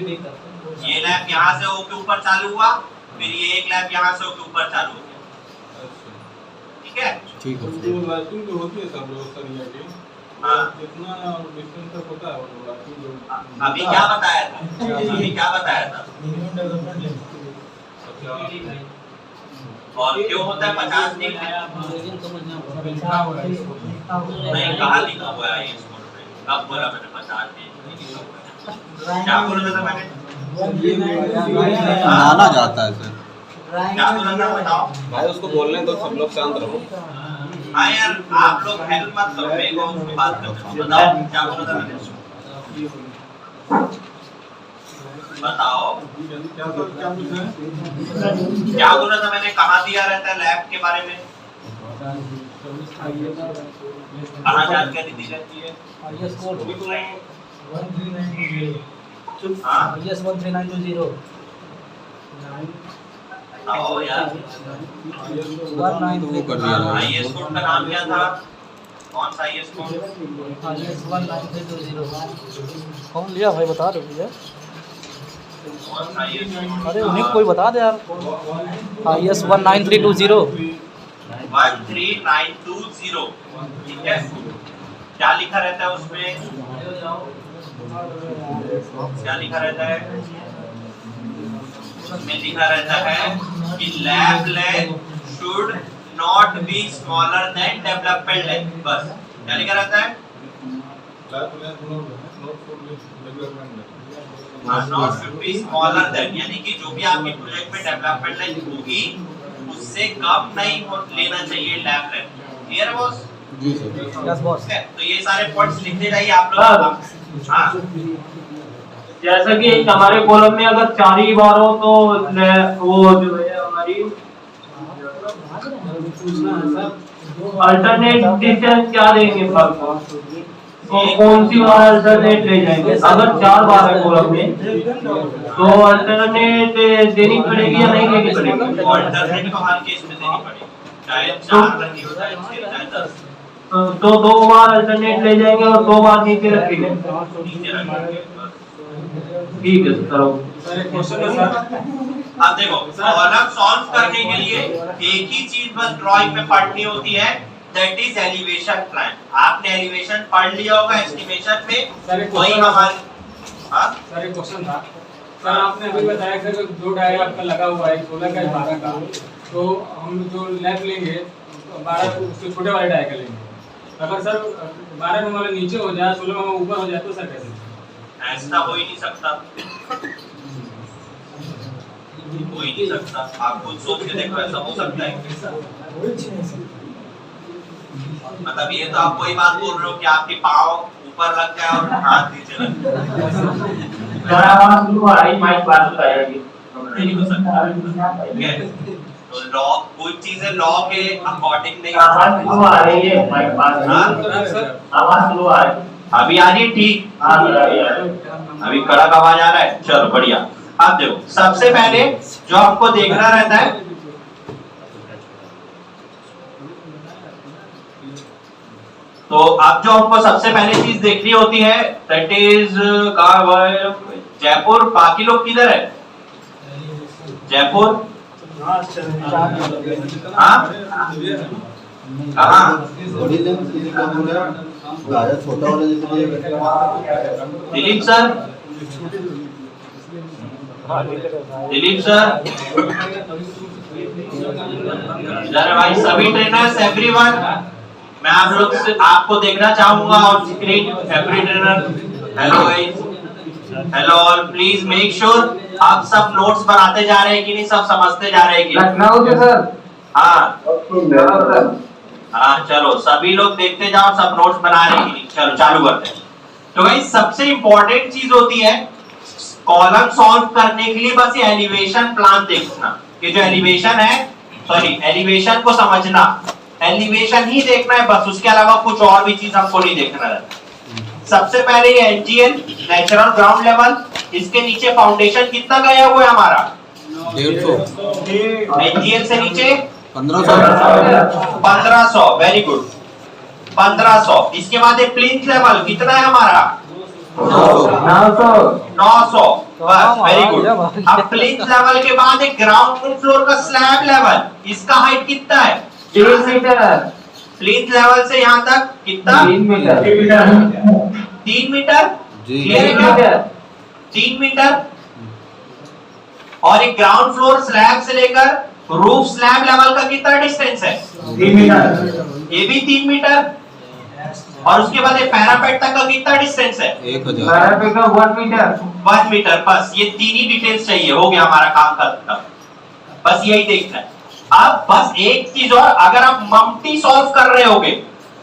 S1: ये लैप यहाँ से होके ऊपर चालू हुआ, फिर ये एक लैप यहाँ से होके ऊपर चालू हो गया। ठीक है?
S9: ठीक है
S2: जो लैपिंग जो होती है सब लोग सरिया की,
S1: हाँ।
S2: जितना डिस्टेंस तक होता है वो लैपिंग जो
S1: अभी क्या बताया था? अभी क्या बताया था? और क्यों होता है 50 दिन? नहीं, कहाँ लिखा हुआ है ये स्कूल में? कब बोला मैंने 50 दिन? क्या बोला था मैंने?
S9: माना जाता है सर।
S1: क्या बोला था बताओ?
S10: भाई उसको बोलने तो सब लोग शांत रहो।
S1: हाँ यार, आप लोग हेल्प मत करो, मेरे को उसकी बात करते हो। बताओ क्या बोला था मैंने? बताओ क्या बोला था मैंने? कहाँ दिया रहता है लैब के बारे में? कहाँ जानकारी दी रहती है? हाँ आओ यार,
S9: वो कर दिया है।
S1: आईएएस कोड का नाम क्या था? कौन सा आईएएस कोड?
S6: कौन लिया भाई, बता दो भैया।
S1: कौन सा आईएएस कोड?
S6: अरे उन्हीं को कोई बता दे यार। IS 19320।
S1: 13920। ठीक है, क्या लिखा रहता है उसमें? क्या लिखा रहता है उसमें? लिखा रहता है कि lab length should not be smaller than development length. बस क्या लिखा रहता है? Not should be smaller than, यानी कि जो भी आपकी प्रोजेक्ट में डेवलपमेंट लेंथ होगी उससे कम नहीं लेना चाहिए लैब लेंथ। क्लियर है बॉस?
S9: जी सर।
S6: Yes boss.
S1: तो ये सारे पॉइंट्स लिखते जाइए आप लोग। हाँ,
S11: जैसा कि हमारे कॉलम में अगर 4 ही बार हो तो वो जो है हमारी अल्टरनेट डिस्टेंस क्या देंगे सर को, तो कौन सी बार अल्टरनेट ले जाएंगे? अगर 4 बार है कॉलम में तो अल्टरनेट देनी पड़ेगी या नहीं देनी पड़ेगी?
S1: अल्टरनेट तो हर केस में देनी पड़ेगी, चाहे 4 रखी हो चाहे 6 चाहे 10।
S11: तो 2 बार अल्टरनेट ले जाएंगे और 2 बार नीचे रखेंगे।
S1: नीचे रखेंगे।
S11: ठीक है सर।
S2: सर एक क्वेश्चन है सर,
S1: अब देखो कॉलम सॉल्व करने के लिए एक ही चीज बस ड्राइंग में पढ़नी होती है, दैट इज एलिवेशन प्लान। आपने एलिवेशन पढ़ लिया होगा एस्टिमेशन में, वही हमारे
S2: सर एक क्वेश्चन था सर, आपने अभी बताया सर दो डाया आपका लगा हुआ है 16 का 12 का, तो हम जो लेफ्ट लेंगे 12 उसके छोटे वाले डाया का लेंगे, अगर सर 12 में वाला नीचे हो जाए 16 में ऊपर हो जाए तो सर कैसे?
S1: ऐसा हो ही नहीं सकता, हो ही नहीं सकता। आप खुद सोच के देखो ऐसा हो सकता है? मतलब ये तो आप वही बात बोल रहे हो कि आपके पाँव ऊपर लग जाए और हाथ नीचे लग जाए,
S4: माइक बात बताया जी
S1: नहीं हो सकता। तो लॉ कुछ चीजें लॉ के अकॉर्डिंग नहीं
S4: आवाज स्लो आ रही है, माइक बात आवाज स्लो आ रही है।
S1: अभी आ रही है ठीक? अभी कड़क आवाज आ रहा है, चलो बढ़िया। अब देखो सबसे पहले जो आपको देखना रहता है, तो अब जो हमको सबसे पहले चीज देखनी होती है दैट इज जयपुर। बाकी लोग किधर है? जयपुर हाँ कहाँ? दिलीप सर, दिलीप सर इधर भाई सभी ट्रेनर्स एवरीवन, मैं आप लोग से आपको देखना चाहूंगा on screen every trainer. Hello guys, hello all, please make sure आप सब नोट्स बनाते जा रहे हैं कि नहीं, सब समझते जा रहे हैं कि
S8: लखनऊ से सर।
S1: हाँ हाँ चलो सभी लोग देखते जाओ सब नोट्स बना रहे हैं कि नहीं। चलो चालू करते हैं। तो भाई सबसे इंपॉर्टेंट चीज होती है कॉलम सॉल्व करने के लिए बस ये एलिवेशन प्लान देखना, ये जो एलिवेशन है, सॉरी एलिवेशन को समझना, एलिवेशन ही देखना है बस, उसके अलावा कुछ और भी चीज हमको नहीं देखना रहता। सबसे पहले ये एनजीएल नेचुरल ग्राउंड लेवल, इसके नीचे फाउंडेशन कितना गया हुआ है हमारा?
S9: 150।
S1: एनजीएल से नीचे
S9: 1500।
S1: Very good 1500। इसके बाद ये प्लिंथ लेवल कितना है हमारा? 900 बस, वेरी गुड। अब प्लिंथ लेवल के बाद एक ग्राउंड फ्लोर का स्लैब लेवल, इसका हाइट कितना है?
S8: 3 मीटर।
S1: प्लिंथ लेवल से यहाँ तक कितना?
S8: 3 मीटर।
S1: 3 मीटर
S9: जी।
S1: 3 मीटर। और एक ग्राउंड फ्लोर स्लैब से लेकर रूफ स्लैब लेवल का कितना डिस्टेंस है?
S4: 3 मीटर।
S1: ये भी 3 मीटर। और उसके बाद ये पैरापेट तक का कितना डिस्टेंस है?
S9: 1000।
S8: पैरापेट का 1 मीटर।
S1: 1 मीटर। बस ये तीन ही डिटेल्स चाहिए, हो गया हमारा काम खत्म। बस यही देखना है। अब बस एक चीज और, अगर आप मम्टी सॉल्व कर रहे होगे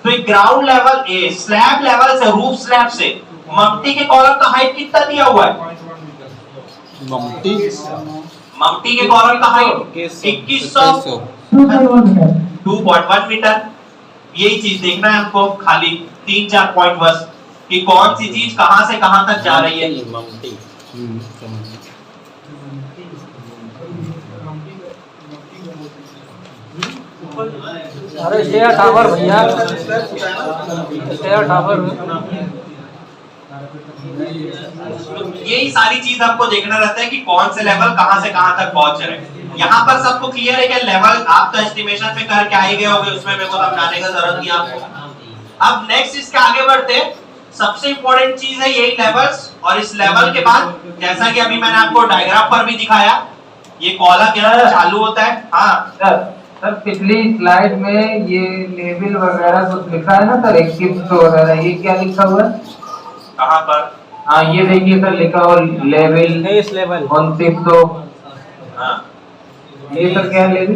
S1: तो ground level A slab level से रूफ स्लैब से मम्टी के कॉलम का हाइट कितना दिया हुआ है? मम्टी के कॉलम का हाइट 2100 2.1 मीटर। यही चीज देखना है हमको, खाली 3-4 पॉइंट बस, कि कौन सी चीज कहां से कहां तक जा रही है।
S8: अरे स्टेयर टावर भैया, स्टेयर टावर।
S1: यही सारी चीज आपको देखना रहता है कि कौन से लेवल कहां से कहां तक पहुंच रहे हैं। यहाँ पर सबको क्लियर है कि लेवल आप तो एस्टिमेशन पे करके आए गए होंगे, उसमें मेरे को समझाने का जरूरत नहीं आपको। अब नेक्स्ट इसके आगे बढ़ते हैं। सबसे इंपॉर्टेंट चीज है यही लेवल्स, और इस लेवल के बाद जैसा कि अभी मैंने आपको डायग्राम पर भी दिखाया, ये कॉलम यहाँ चालू होता है। हाँ
S8: सर पिछली स्लाइड में ये लेवल वगैरह कुछ लिखा है ना सर, 2100 वगैरह, ये क्या लिखा हुआ है?
S1: कहाँ पर?
S8: हाँ ये देखिए सर, लिखा हुआ लेवल 2900।
S1: हाँ
S8: ये सर क्या है लेवल?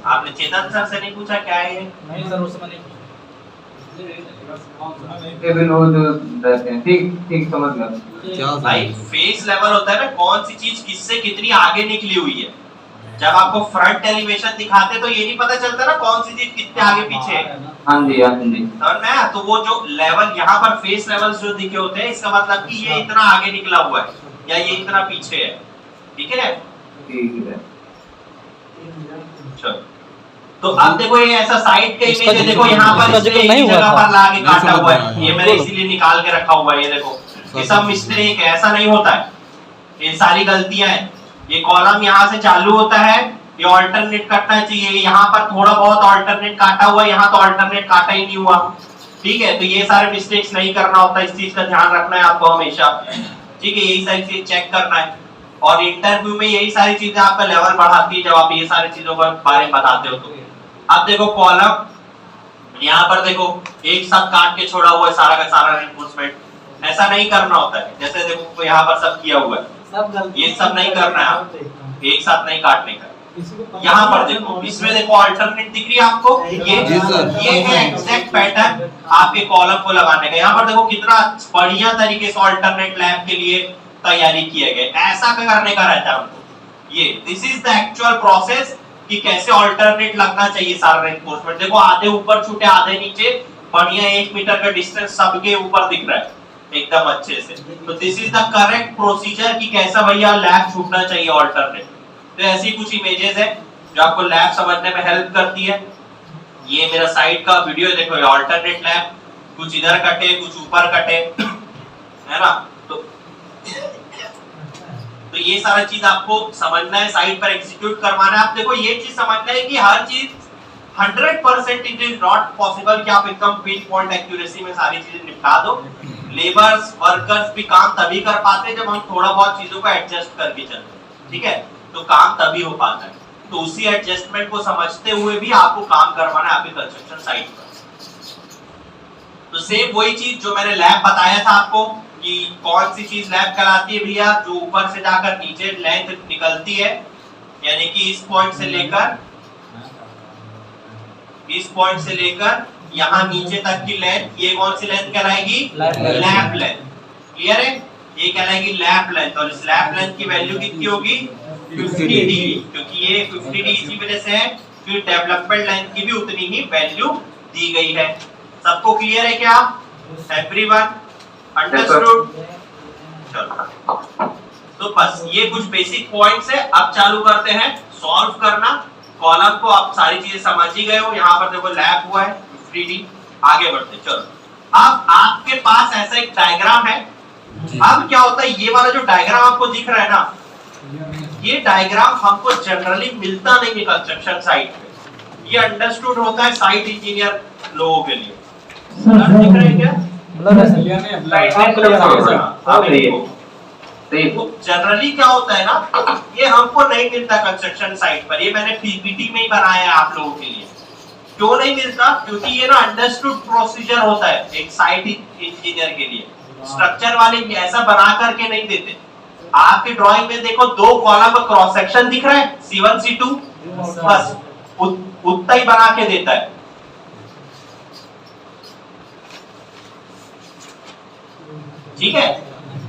S1: आपने चेतन सर से नहीं पूछा क्या है ये?
S3: नहीं सर उसमें नहीं।
S8: लेवल वो जो रहते हैं, ठीक समझ गया
S1: भाई। फेस लेवल होता है ना, कौन सी चीज किससे कितनी आगे निकली हुई है। जब आपको फ्रंट एलिवेशन दिखाते तो ये नहीं पता चलता ना कौन सी चीज कितने आगे पीछे है।
S8: हाँ जी समझ में।
S1: तो वो जो लेवल यहाँ पर फेस लेवल जो दिखे होते हैं, इसका मतलब कि ये इतना आगे निकला हुआ है या ये इतना पीछे है। ठीक है चलो, तो अब देखो ये ऐसा साइड का इमेज है, देखो यहाँ पर इसने एक जगह पर लाके काटा हुआ है, ये मैंने इसीलिए निकाल के रखा हुआ है। ये देखो ये सब मिस्टेक है, ऐसा नहीं होता है, ये सारी गलतियां हैं। ये कॉलम यहाँ से चालू होता है, ये ऑल्टरनेट कटना चाहिए, यहाँ पर थोड़ा बहुत ऑल्टरनेट काटा हुआ, यहाँ तो ऑल्टरनेट काटा ही नहीं हुआ। ठीक है, तो ये सारे मिस्टेक्स नहीं करना होता, इस चीज का ध्यान रखना है आपको हमेशा। ठीक है, यही सारी चीज चेक करना है, और इंटरव्यू में यही सारी चीजें आपका लेवल बढ़ाती है जब आप ये सारी चीजों के बारे में बताते हो। तो अब देखो कॉलम यहाँ पर देखो एक साथ काट के छोड़ा हुआ है सारा का सारा रेनफोर्समेंट, ऐसा नहीं करना होता है। जैसे देखो यहाँ पर सब किया हुआ है, ये सब नहीं करना है, एक साथ नहीं काटने का। यहाँ पर देखो, इसमें देखो अल्टरनेट दिख रही है आपको, ये है एग्जैक्ट पैटर्न आपके कॉलम को लगाने का। यहाँ पर देखो कितना बढ़िया तरीके से अल्टरनेट लैब के लिए तैयारी किया गया, ऐसा करने का रहता है हमको। ये this is the actual process कि कैसे अल्टरनेट लगना चाहिए सारा रेनफोर्समेंट। देखो आधे ऊपर छूटे आधे नीचे, बढ़िया 1 मीटर का डिस्टेंस सबके ऊपर दिख रहा है एकदम अच्छे से। तो this is the correct procedure कि कैसा भैया लैब छूटना चाहिए अल्टरनेट। तो ऐसी कुछ इमेजेस है जो आपको लैब समझने में हेल्प करती है। ये मेरा साइड का वीडियो देखो, ये अल्टरनेट लैब, कुछ इधर कटे कुछ ऊपर कटे, है ना। तो ये सारा चीज आपको समझना है, साइड पर एग्जीक्यूट करवाना है। आप देखो ये चीज समझना है कि हर चीज 100% इट इज नॉट पॉसिबल कि आप एकदम पिन पॉइंट एक्यूरेसी में सारी चीजें निपटा दो। लेबर्स वर्कर्स भी काम तभी कर पाते हैं जब हम थोड़ा बहुत चीजों को एडजस्ट करके चलते हैं। ठीक है, तो काम तभी हो पाता है। तो उसी एडजस्टमेंट को समझते हुए भी आपको काम करवाना है आपके कंस्ट्रक्शन साइट पर। तो सेम वही चीज जो मैंने लैब बताया था आपको कि कौन सी चीज लैब कहलाती है भैया, जो ऊपर से जाकर नीचे लेंथ निकलती है, यानी कि इस पॉइंट से लेकर यहाँ नीचे तक की लेंथ, ये कौन सी लेंथ कहलाएगी, लैब लेंथ। क्लियर है, ये कहलाएगी लैब लेंथ। और इस लैब लेंथ की वैल्यू कितनी होगी, 50 डिग्री, क्योंकि ये 50 डिग्री इसी वजह से है कि डेवलपमेंट लेंथ की भी उतनी ही वैल्यू दी गई है। सबको क्लियर है क्या, एवरीवन अंडरस्टूड? चलो, तो बस ये कुछ बेसिक पॉइंट्स है। अब चालू करते हैं सॉल्व करना। कॉलम को आप सारी चीजें समझ ही गए हो, यहाँ पर देखो लैब हुआ है 3D। आगे बढ़ते चलो। अब आपके पास ऐसा एक डायग्राम है। अब क्या होता है, ये वाला जो डायग्राम आपको दिख रहा है ना, ये डायग्राम हमको जनरली मिलता नहीं है कंस्ट्रक्शन साइट पे। ये अंडरस्टूड होता है साइट इंजीनियर लोगों के लिए। दिख रहा है क्या, जनरली क्या होता है ना, ये हमको नहीं मिलता कंस्ट्रक्शन साइट पर। ये मैंने पीपीटी में ही बनाया है आप लोगों के लिए। क्यों नहीं मिलता, क्योंकि ये ना अंडरस्टूड प्रोसीजर होता है एक साइट इंजीनियर के लिए। स्ट्रक्चर वाले ऐसा बना करके नहीं देते। आपकी ड्राइंग में देखो 2 कॉलम का क्रॉस सेक्शन दिख रहा है, C1 C2, बस उतना ही बना के देता है। ठीक है,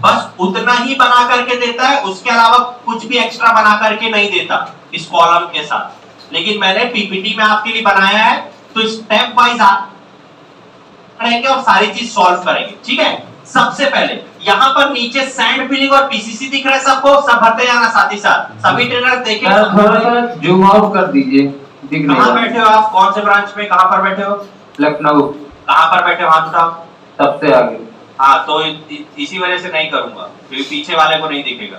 S1: बस उतना ही बना करके देता है, उसके अलावा कुछ भी एक्स्ट्रा बना करके नहीं देता इस कॉलम के साथ। लेकिन मैंने पीपीटी में आपके लिए बनाया है, तो स्टेप वाइज आप करेंगे और सारी चीज सॉल्व करेंगे। ठीक है, सबसे पहले यहाँ पर नीचे सैंड फिलिंग और पीसीसी दिख रहा है सबको, सब भरते जाना साथ ही साथ। सभी ट्रेनर देखें,
S8: थोड़ा सा जूम आउट कर दीजिए।
S1: कहाँ बैठे हो आप, कौन से ब्रांच में, कहाँ पर बैठे हो?
S8: लखनऊ।
S1: कहाँ पर बैठे हो, हाथ उठाओ।
S8: सबसे आगे।
S1: हाँ, तो इसी वजह से नहीं करूंगा क्योंकि पीछे वाले को नहीं दिखेगा।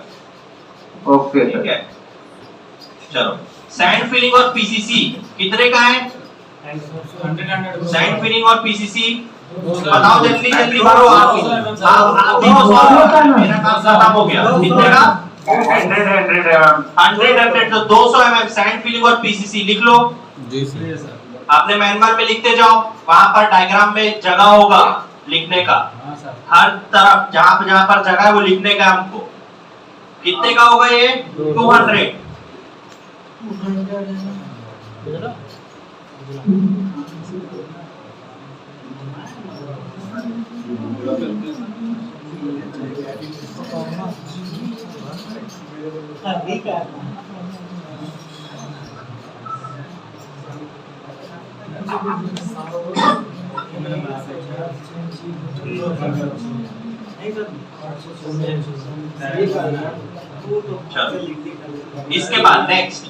S8: ओके,
S1: ठीक है, चलो। सैंड फिलिंग और पीसीसी कितने का है? सैंड फिलिंग और पीसीसी बताओ, जल्दी जल्दी भरो। आप ही को सॉल्व करना, मेरा काम खत्म हो गया। कितने का? 100 तो 200 mm सैंड फिलिंग और पीसीसी लिख लो।
S9: जी सर।
S1: आपने मैनुअल में लिखते जाओ, वहां पर डायग्राम में जगह होगा लिखने का, हर तरफ जहां पर जगह है वो लिखने का हमको। कितने का होगा ये? 200। इसके बाद नेक्स्ट,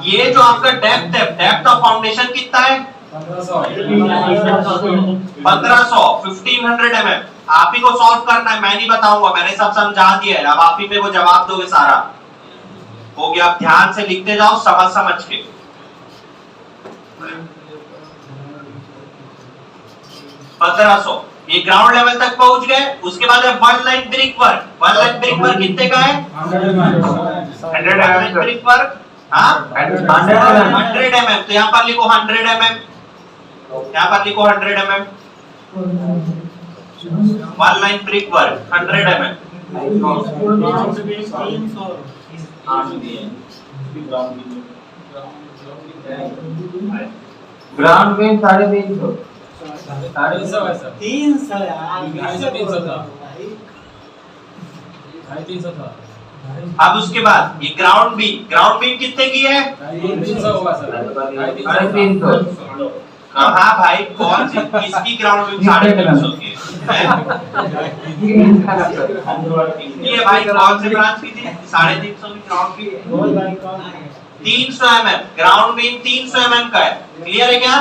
S1: ये जो आपका डेप्थ ऑफ फाउंडेशन कितना है? 1500 mm। आप ही को सॉल्व करना है, मैं नहीं बताऊंगा, मैंने सब समझा दिया है। अब आप ही पे वो जवाब दोगे सारा। हो गया। अब ध्यान से लिखते जाओ समझ समझ के। ₹1500 ये ग्राउंड लेवल तक पहुंच गए। उसके बाद है one line brick work. One line brick work कितने का है? 100 लाइन ब्रिक वर्क 100 mm। तो यहाँ पर लिखो 100 mm, यहाँ पर लिखो 100 mm। One line brick work 100 mm।
S8: Ground beam 350।
S3: 300 यार,
S2: 300 था। 350 था।
S1: अब उसके बाद ये ग्राउंड बीम कितने की है?
S2: 300 होगा सर।
S8: 350।
S1: हाँ भाई, कौन सी किसकी ग्राउंड बीम 350 की है? ये भाई कौन से ब्रांच की थी? 350 की ground beam. 300 mm ground beam 300 mm का है। क्लियर है क्या?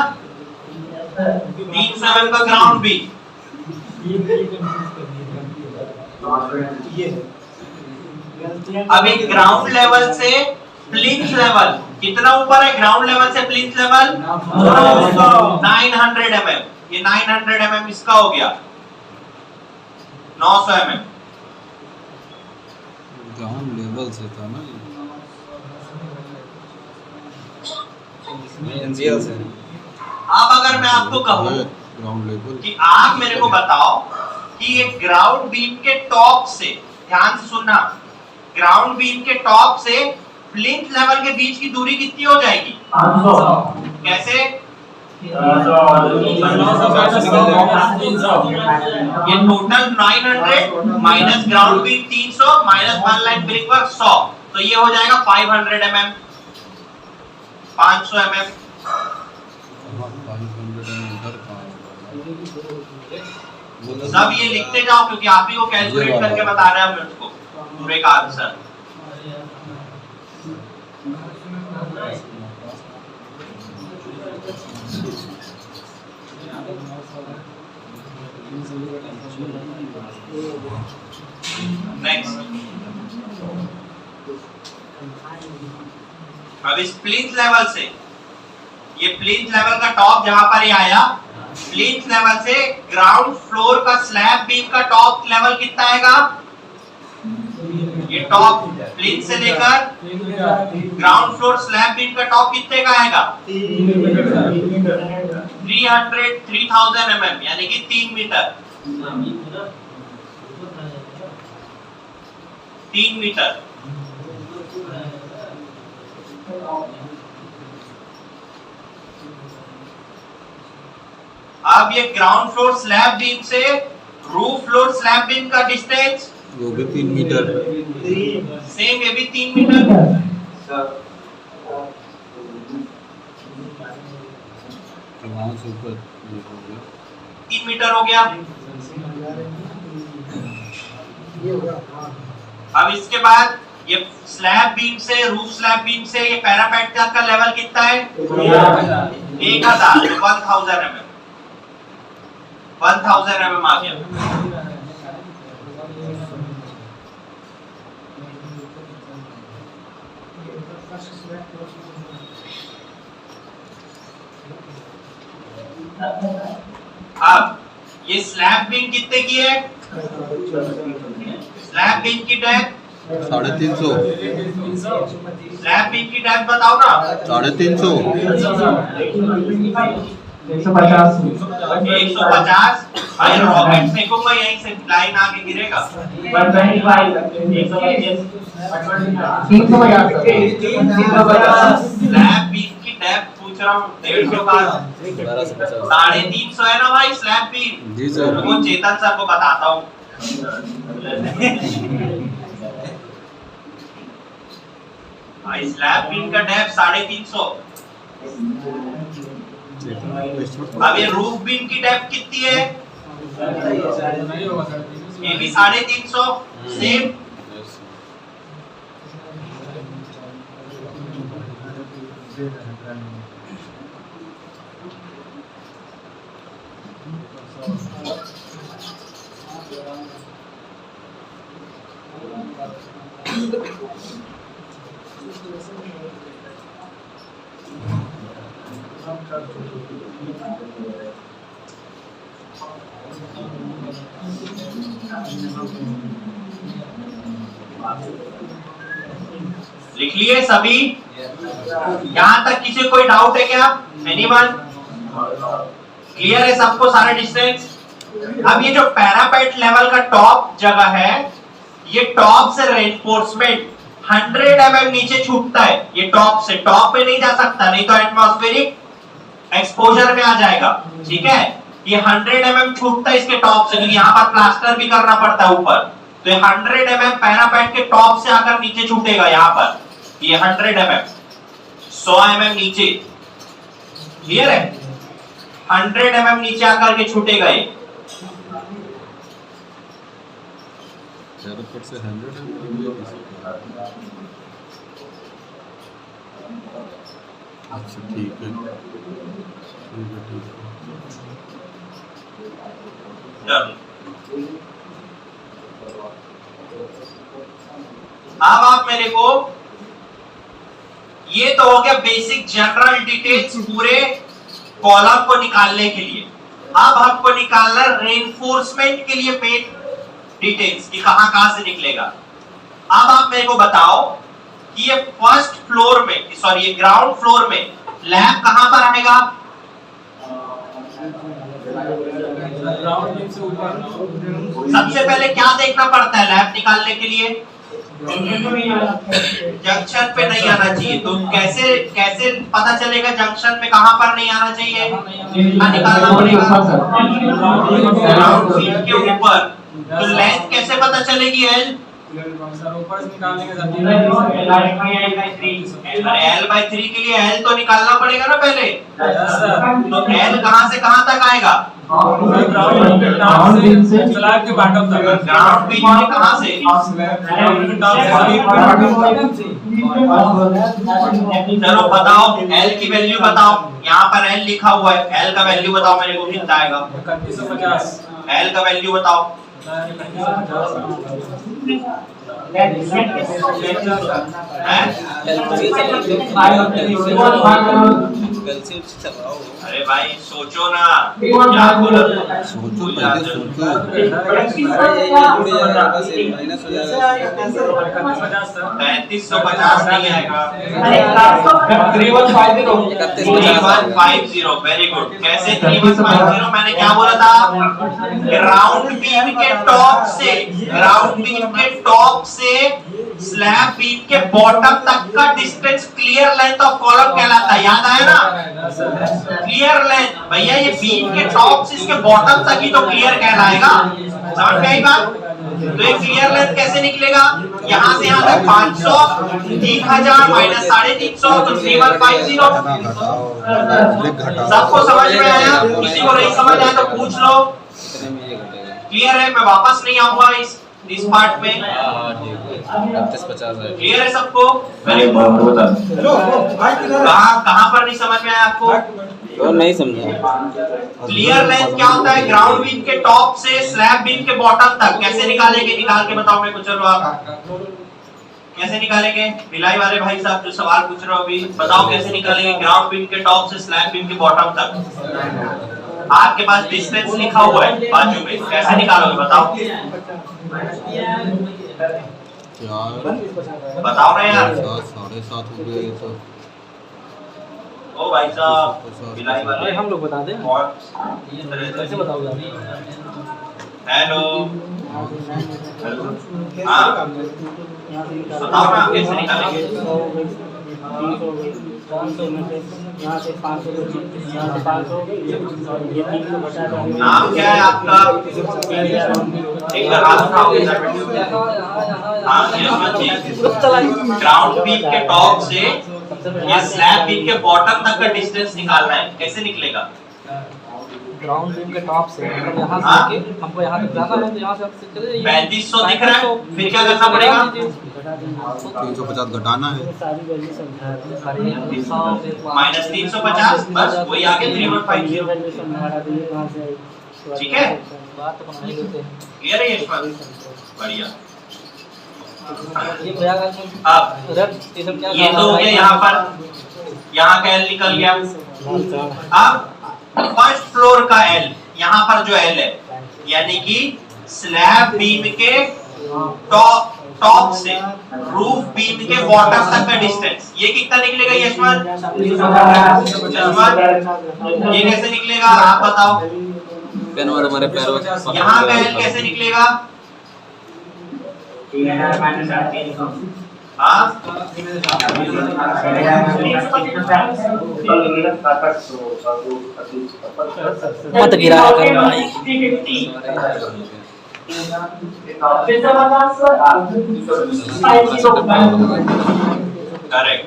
S1: 300 mm का ग्राउंड बीम। अब एक ग्राउंड लेवल से प्लिंथ लेवल कितना ऊपर है? ग्राउंड लेवल से प्लिंथ लेवल 900 mm। ये 900 mm इसका हो गया 900 mm।
S9: ग्राउंड लेवल से था ना
S10: एनसीएल से।
S1: अब अगर मैं आपको कहूं
S9: ग्राउंड लेवल
S1: कि आप मेरे को बताओ कि ये ग्राउंड बीम के टॉप से, ध्यान से सुनना, ग्राउंड बीम के टॉप से प्लिंथ लेवल के बीच की दूरी कितनी हो जाएगी?
S4: 500।
S1: कैसे? ये total 900 minus ground beam 300 minus one line brick work 100, तो ये हो जाएगा 500 mm, 500 mm।
S9: 500 उधर
S1: सब ये लिखते जाओ क्योंकि आप ही को कैलकुलेट करके बताना है मुझको पूरे का आंसर। नेक्स्ट, अब इस प्लिंथ लेवल से, ये प्लिंथ लेवल का टॉप जहां पर ये आया, प्लिंथ लेवल से ग्राउंड फ्लोर का स्लैब बीम का टॉप लेवल कितना आएगा? ये टॉप प्लिंथ से लेकर ग्राउंड फ्लोर स्लैब बीम का टॉप कितने का आएगा? 3000 mm, यानी कि 3 मीटर। 3 मीटर। अब ये ग्राउंड फ्लोर स्लैब बीम से रूफ फ्लोर स्लैब बीम का डिस्टेंस
S9: वो भी 3 मीटर।
S1: सेम, ये भी 3 मीटर।
S9: वहां से ऊपर
S1: 3 मीटर हो गया। अब इसके बाद ये स्लैब बीम से, रूफ स्लैब बीम से ये पैरापेट का लेवल कितना है? 1000 mm। 1000 mm आ गया। अब ये स्लैब बीम कितने की है? स्लैब बीम की डेप्थ
S9: 350।
S1: स्लैब बीम की डेप्थ बताओ ना।
S9: 350।
S4: 150।
S1: 150। भाई रॉकेट फेंकूंगा यहीं से लाइन आके गिरेगा।
S8: 350।
S1: स्लैब बीम की डेप्थ पूछ रहा हूँ 150। 350 है ना भाई स्लैब बीम?
S9: जी सर।
S1: वो चेतन सर को बताता हूँ। भाई स्लैब बीम का डेप्थ 350। अब ये रूफ बीम की डेप्थ कितनी है? ये भी 350। सेम। लिख लिए सभी? यहां तक किसी कोई डाउट है क्या? एनीवन? क्लियर है सबको सारे डिस्टेंस? अब ये जो पैरापेट लेवल का टॉप जगह है, ये टॉप से रेनफोर्समेंट 100 mm नीचे छूटता है। ये टॉप से, टॉप पे नहीं जा सकता, नहीं तो एटमॉस्फेरिक एक्सपोजर में आ जाएगा। ठीक है, ये 100 mm छूटता है इसके टॉप से, क्योंकि यहाँ पर प्लास्टर भी करना पड़ता है ऊपर। तो ये 100 mm पैरापेट के टॉप से आकर नीचे छूटेगा। यहाँ पर ये 100 mm 100 mm नीचे, क्लियर है? 100 mm नीचे आकर के छूटेगा ये।
S9: पैरापेट से 100 अच्छा, ठीक है,
S1: अब आप मेरे को, ये तो हो गया बेसिक जनरल डिटेल्स पूरे कॉलम को निकालने के लिए। अब हमको निकालना रेनफोर्समेंट के लिए मेन डिटेल्स कि कहां से निकलेगा। अब आप मेरे को बताओ कि ये फर्स्ट फ्लोर में, सॉरी ये ग्राउंड फ्लोर में लैब कहां पर आएगा? सबसे पहले क्या देखना पड़ता है लैब निकालने के लिए? जंक्शन पे नहीं आना चाहिए। तो कैसे कैसे पता चलेगा जंक्शन में कहां पर नहीं आना चाहिए? निकालना पड़ेगा ग्राउंड फीट के ऊपर। तो लेंथ कैसे पता चलेगी? एल L/3 के लिए L तो निकालना पड़ेगा ना पहले। तो L कहां से कहां तक आएगा? ग्राउंड के बॉटम तक। ग्राउंड बीच में कहां से? चलो बताओ L की वैल्यू बताओ। यहाँ पर L लिखा हुआ है, L का वैल्यू बताओ मेरे को कितना आएगा?
S2: 3150।
S1: L का वैल्यू बताओ। अरे भाई सोचो ना, क्या बोलो?
S9: सोचो पहले सोचो।
S1: 3350 नहीं आएगा। 3150 वेरी गुड। कैसे 3150? मैंने क्या बोला था? ग्राउंड बीम के टॉप से, ग्राउंड बीम के टॉप से स्लैब बीम के बॉटम तक का distance clear length of column कहलाता है। याद आया ना? क्लियर लेंथ भैया, ये बीम के टॉप से इसके बॉटम तक ही तो क्लियर कहलाएगा। समझ में आई बात? तो ये क्लियर लेंथ कैसे निकलेगा? यहाँ से यहाँ तक 500, 3000 माइनस 350 तो 3150। सबको समझ में आया? किसी को नहीं समझ आया तो पूछ लो। क्लियर है? मैं वापस नहीं आऊंगा इस पार्ट में।
S10: 3250 है।
S1: क्लियर है सबको? कहाँ पर नहीं समझ में आया आपको?
S10: नहीं समझा।
S1: क्लियर लेंथ क्या होता है? ग्राउंड बीम के टॉप से स्लैब बीम के बॉटम तक। कैसे निकालेंगे? निकाल के बताओ मेरे को। चलो आप कैसे निकालेंगे? भिलाई वाले भाई साहब जो सवाल पूछ रहे हो अभी, बताओ कैसे निकालेंगे ग्राउंड बीम के टॉप से स्लैब बीम के बॉटम तक? आपके पास डिस्टेंस लिखा हुआ है बाजू में, कैसे निकालोगे बताओ? बताओ ना यार।
S9: 7.5 हो गए ये तो।
S1: ओ भाई साहब भिलाई वाले,
S3: हम लोग बता दें कैसे बताओगे?
S1: हेलो हाँ बताओ ना कैसे निकालेंगे? नाम क्या है आपका? एक बार हाथ उठाओगे। हाँ ग्राउंड बीम के टॉप से या स्लैब बीम के बॉटम तक का डिस्टेंस निकालना है। कैसे निकलेगा?
S3: ग्राउंड बीम के टॉप से मतलब यहाँ से हमको यहाँ तक जाना है, तो यहाँ से आप चले जाइए।
S1: 3500 दिख रहा है, फिर क्या करना पड़ेगा?
S9: 350 घटाना है।
S1: माइनस 350 बस वही आगे 3150। ठीक है? क्लियर है यशवंत? बढ़िया।
S3: ये प्रयागराज में
S1: अब
S3: रेड स्टेशन क्या
S1: ये तो हो गया यहाँ पर, यहाँ का एल निकल गया। अब फर्स्ट फ्लोर का एल, यहाँ पर जो एल है यानी कि स्लैब बीम के टॉप से रूफ बीम के बॉटम तक का डिस्टेंस, ये कितना निकलेगा यशवंत? ये कैसे निकलेगा आप बताओ?
S10: हमारे पैरों
S1: यहाँ का एल कैसे निकलेगा? हाँ
S6: मत गिरा कर भाई।
S1: करेक्ट।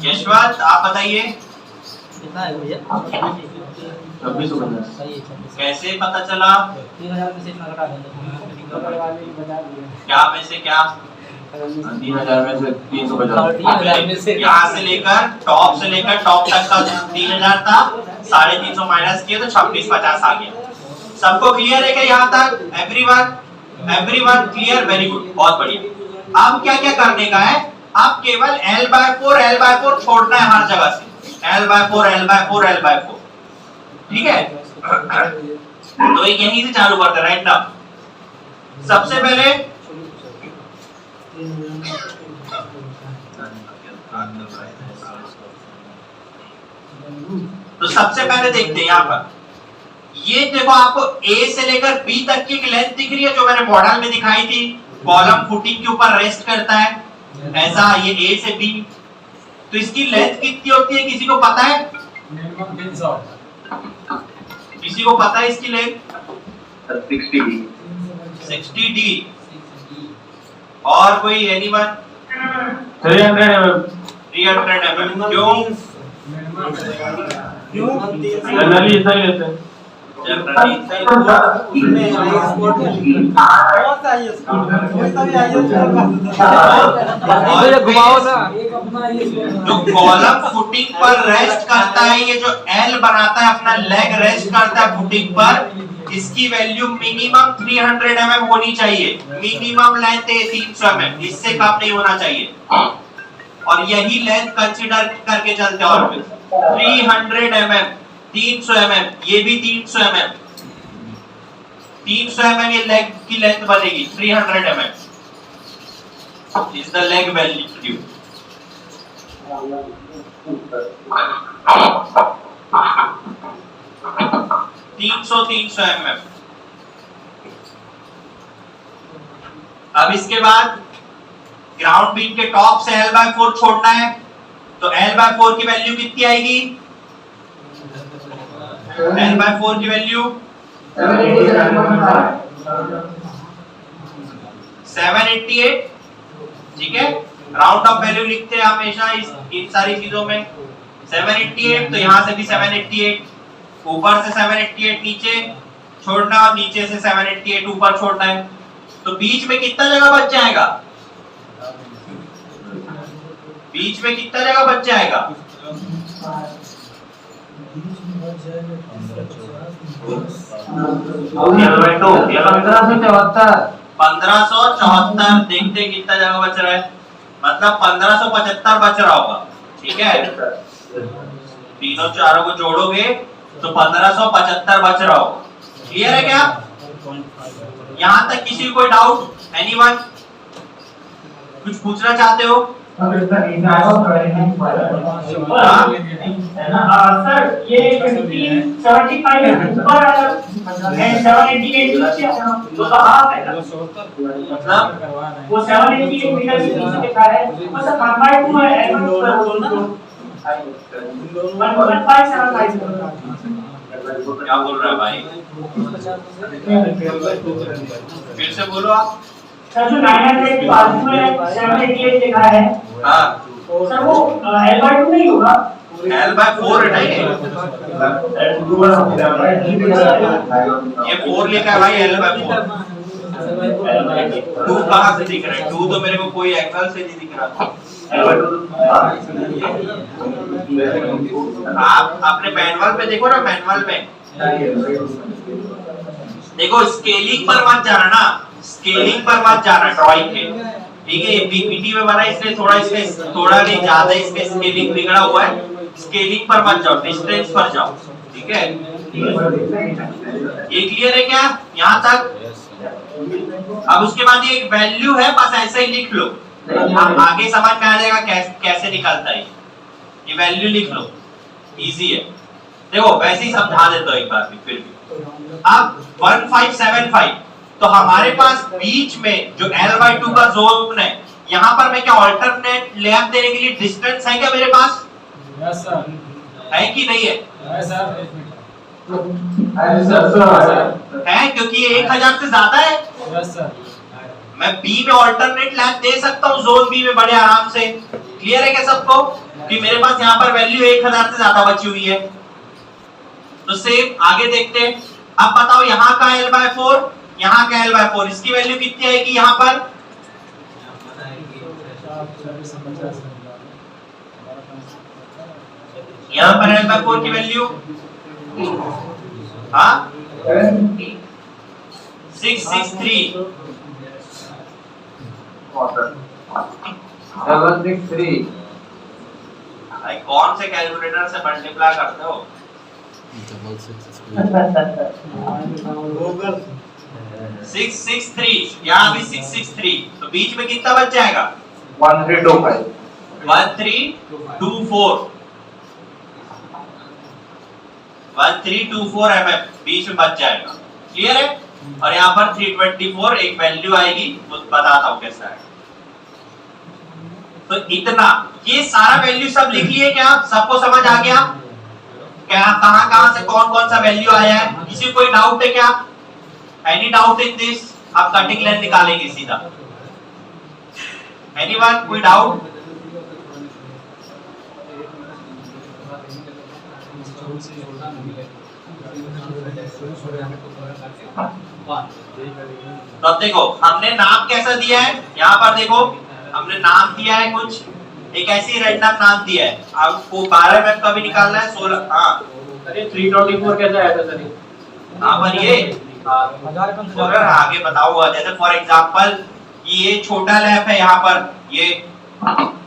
S1: यशवंत आप बताइए
S3: कितना है भैया?
S4: 2650।
S1: कैसे पता चला?
S3: 3000 में से इतना घटा देंगे।
S1: क्या में से क्या?
S4: 3000 में से 350।
S3: 3000 में से
S1: यहाँ से लेकर टॉप तक का 3000 था, 350 माइनस किया तो 2650 आ गया। सबको क्लियर है क्या यहाँ तक? Everyone clear? वेरी गुड, बहुत बढ़िया। अब क्या क्या करने का है? अब केवल L/4 छोड़ना है हर जगह से, L/4 ठीक है। तो यहीं से चालू करते हैं रैंडम। सबसे पहले देखते हैं यहाँ पर, ये देखो आपको A से लेकर B तक की एक लेंथ दिख रही है जो मैंने मॉडल में दिखाई थी, कॉलम फुटिंग के ऊपर रेस्ट करता है ऐसा, ये A से B। तो इसकी लेंथ कितनी होती है किसी को पता है?
S2: मिनिमम 300।
S1: किसी को पता है इसकी लेंथ? 60D। और कोई एनीवन?
S5: 300 mm।
S1: 300 mm। क्यों?
S5: जनरली ऐसा ही लेते हैं।
S3: घुमाओ ना।
S1: जो कॉलम फुटिंग पर रेस्ट करता है, ये जो एल बनाता है अपना लेग रेस्ट करता है फुटिंग पर, इसकी वैल्यू मिनिमम 300 mm होनी चाहिए। मिनिमम लेंथ है 300 mm, इससे कम नहीं होना चाहिए। और यही लेंथ कंसीडर करके चलते हैं। और 300 mm, 300 mm, ये भी 300 mm, 300 mm ये लेग की लेंथ बनेगी। 300 mm is the leg value. 300 mm। अब इसके बाद ग्राउंड बीम के टॉप से L/4 छोड़ना है, तो L/4 की वैल्यू कितनी आएगी? L/4 की वैल्यू 788। ठीक है, राउंड ऑफ वैल्यू लिखते हैं हमेशा इन सारी चीजों में। 788, तो यहां से भी 788, ऊपर से 788 नीचे छोड़ना और नीचे से 788 ऊपर छोड़ना है। तो बीच में कितना जगह बच जाएगा? बीच में कितना जगह बच जाएगा? 1574। देखते कितना जगह बच रहा है, मतलब 1575 बच रहा होगा। ठीक है, तीनों चारों को जोड़ोगे तो 1575 बच रहा होगा। क्लियर है क्या? यहाँ तक किसी को कोई डाउट? एनीवन कुछ पूछना चाहते हो?
S11: सर ये 75 ऊपर है, 788 नीचे है, तो हाफ है। मतलब वो 788 मीटर से नीचे लिखा है, वो सर 1/2 है, 1.575।
S1: क्या बोल रहा है भाई? फिर से बोलो आप।
S11: सर जो 900 के बाजू में 788 लिखा है,
S1: हाँ
S11: सर वो L/2 नहीं होगा?
S1: L/4 है नहीं, ये 4 लिखा है भाई। L/4 2 कहाँ से दिख रहा है? 2 तो मेरे को कोई एंगल से नहीं दिख रहा। आप अपने मैनुअल पे देखो ना, मैनुअल में देखो, स्केलिंग पर मत जाना ना, स्केलिंग पर मत जाना ड्राइंग के, ठीक है। ये पीपीटी में बना इसलिए थोड़ा इसमें थोड़ा नहीं ज्यादा इसमें स्केलिंग बिगड़ा हुआ है। स्केलिंग पर मत जाओ, डिस्टेंस पर जाओ, ठीक है। ये क्लियर है क्या यहाँ तक? अब उसके बाद ये एक वैल्यू है, बस ऐसे ही लिख लो, आगे समझ में आ जाएगा कैसे निकलता है। ये वैल्यू लिख लो, इजी है। देखो वैसे ही समझा देता हूं एक बार फिर भी। अब 1575 तो हमारे पास बीच में जो L/2 का जोन है, यहाँ पर मैं क्या अल्टरनेट लेआउट देने के लिए डिस्टेंस है क्या मेरे पास?
S2: Yes sir.
S1: है कि नहीं है?
S2: Yes sir.
S1: है क्योंकि ये 1000 से ज्यादा है।
S2: Yes sir.
S1: मैं बी में अल्टरनेट लेआउट दे सकता हूँ जोन बी में बड़े आराम से। क्लियर है क्या सबको कि मेरे पास यहाँ पर वैल्यू 1000 से ज्यादा बची हुई है। तो सेम आगे देखते हैं। अब बताओ यहाँ का L/4, यहाँ का L/4, इसकी वैल्यू कितनी आएगी यहाँ पर? यहाँ पर L/4 की वैल्यू 663
S8: 763।
S1: कौन से कैलकुलेटर से मल्टीप्लाई करते हो? 663, यहाँ भी 663, तो बीच में कितना बच जाएगा?
S8: 1324
S1: 1324 mm बीच में बच जाएगा। क्लियर है? और यहाँ पर 324 एक वैल्यू आएगी, वो बताता हूँ कैसा है। तो इतना, ये सारा वैल्यू सब लिख लिए क्या? सबको समझ आ गया क्या? कहां से कौन कौन सा वैल्यू आया है? किसी को कोई डाउट है क्या? Any doubt in this? अब कटिंग लेंथ निकालेंगे सीधा। एनीवन कोई डाउट? तो अब देखो हमने नाम कैसा दिया है, यहाँ पर देखो हमने नाम दिया है कुछ, एक ऐसी रैंडम नाम दिया है। आपको 12 में कभी निकालना है 16। हाँ
S2: अरे 324 कैसे आया था सर?
S1: हाँ पर ये अगर आगे बताऊंगा, जैसे फॉर एग्जांपल ये छोटा लैप है यहाँ पर ये,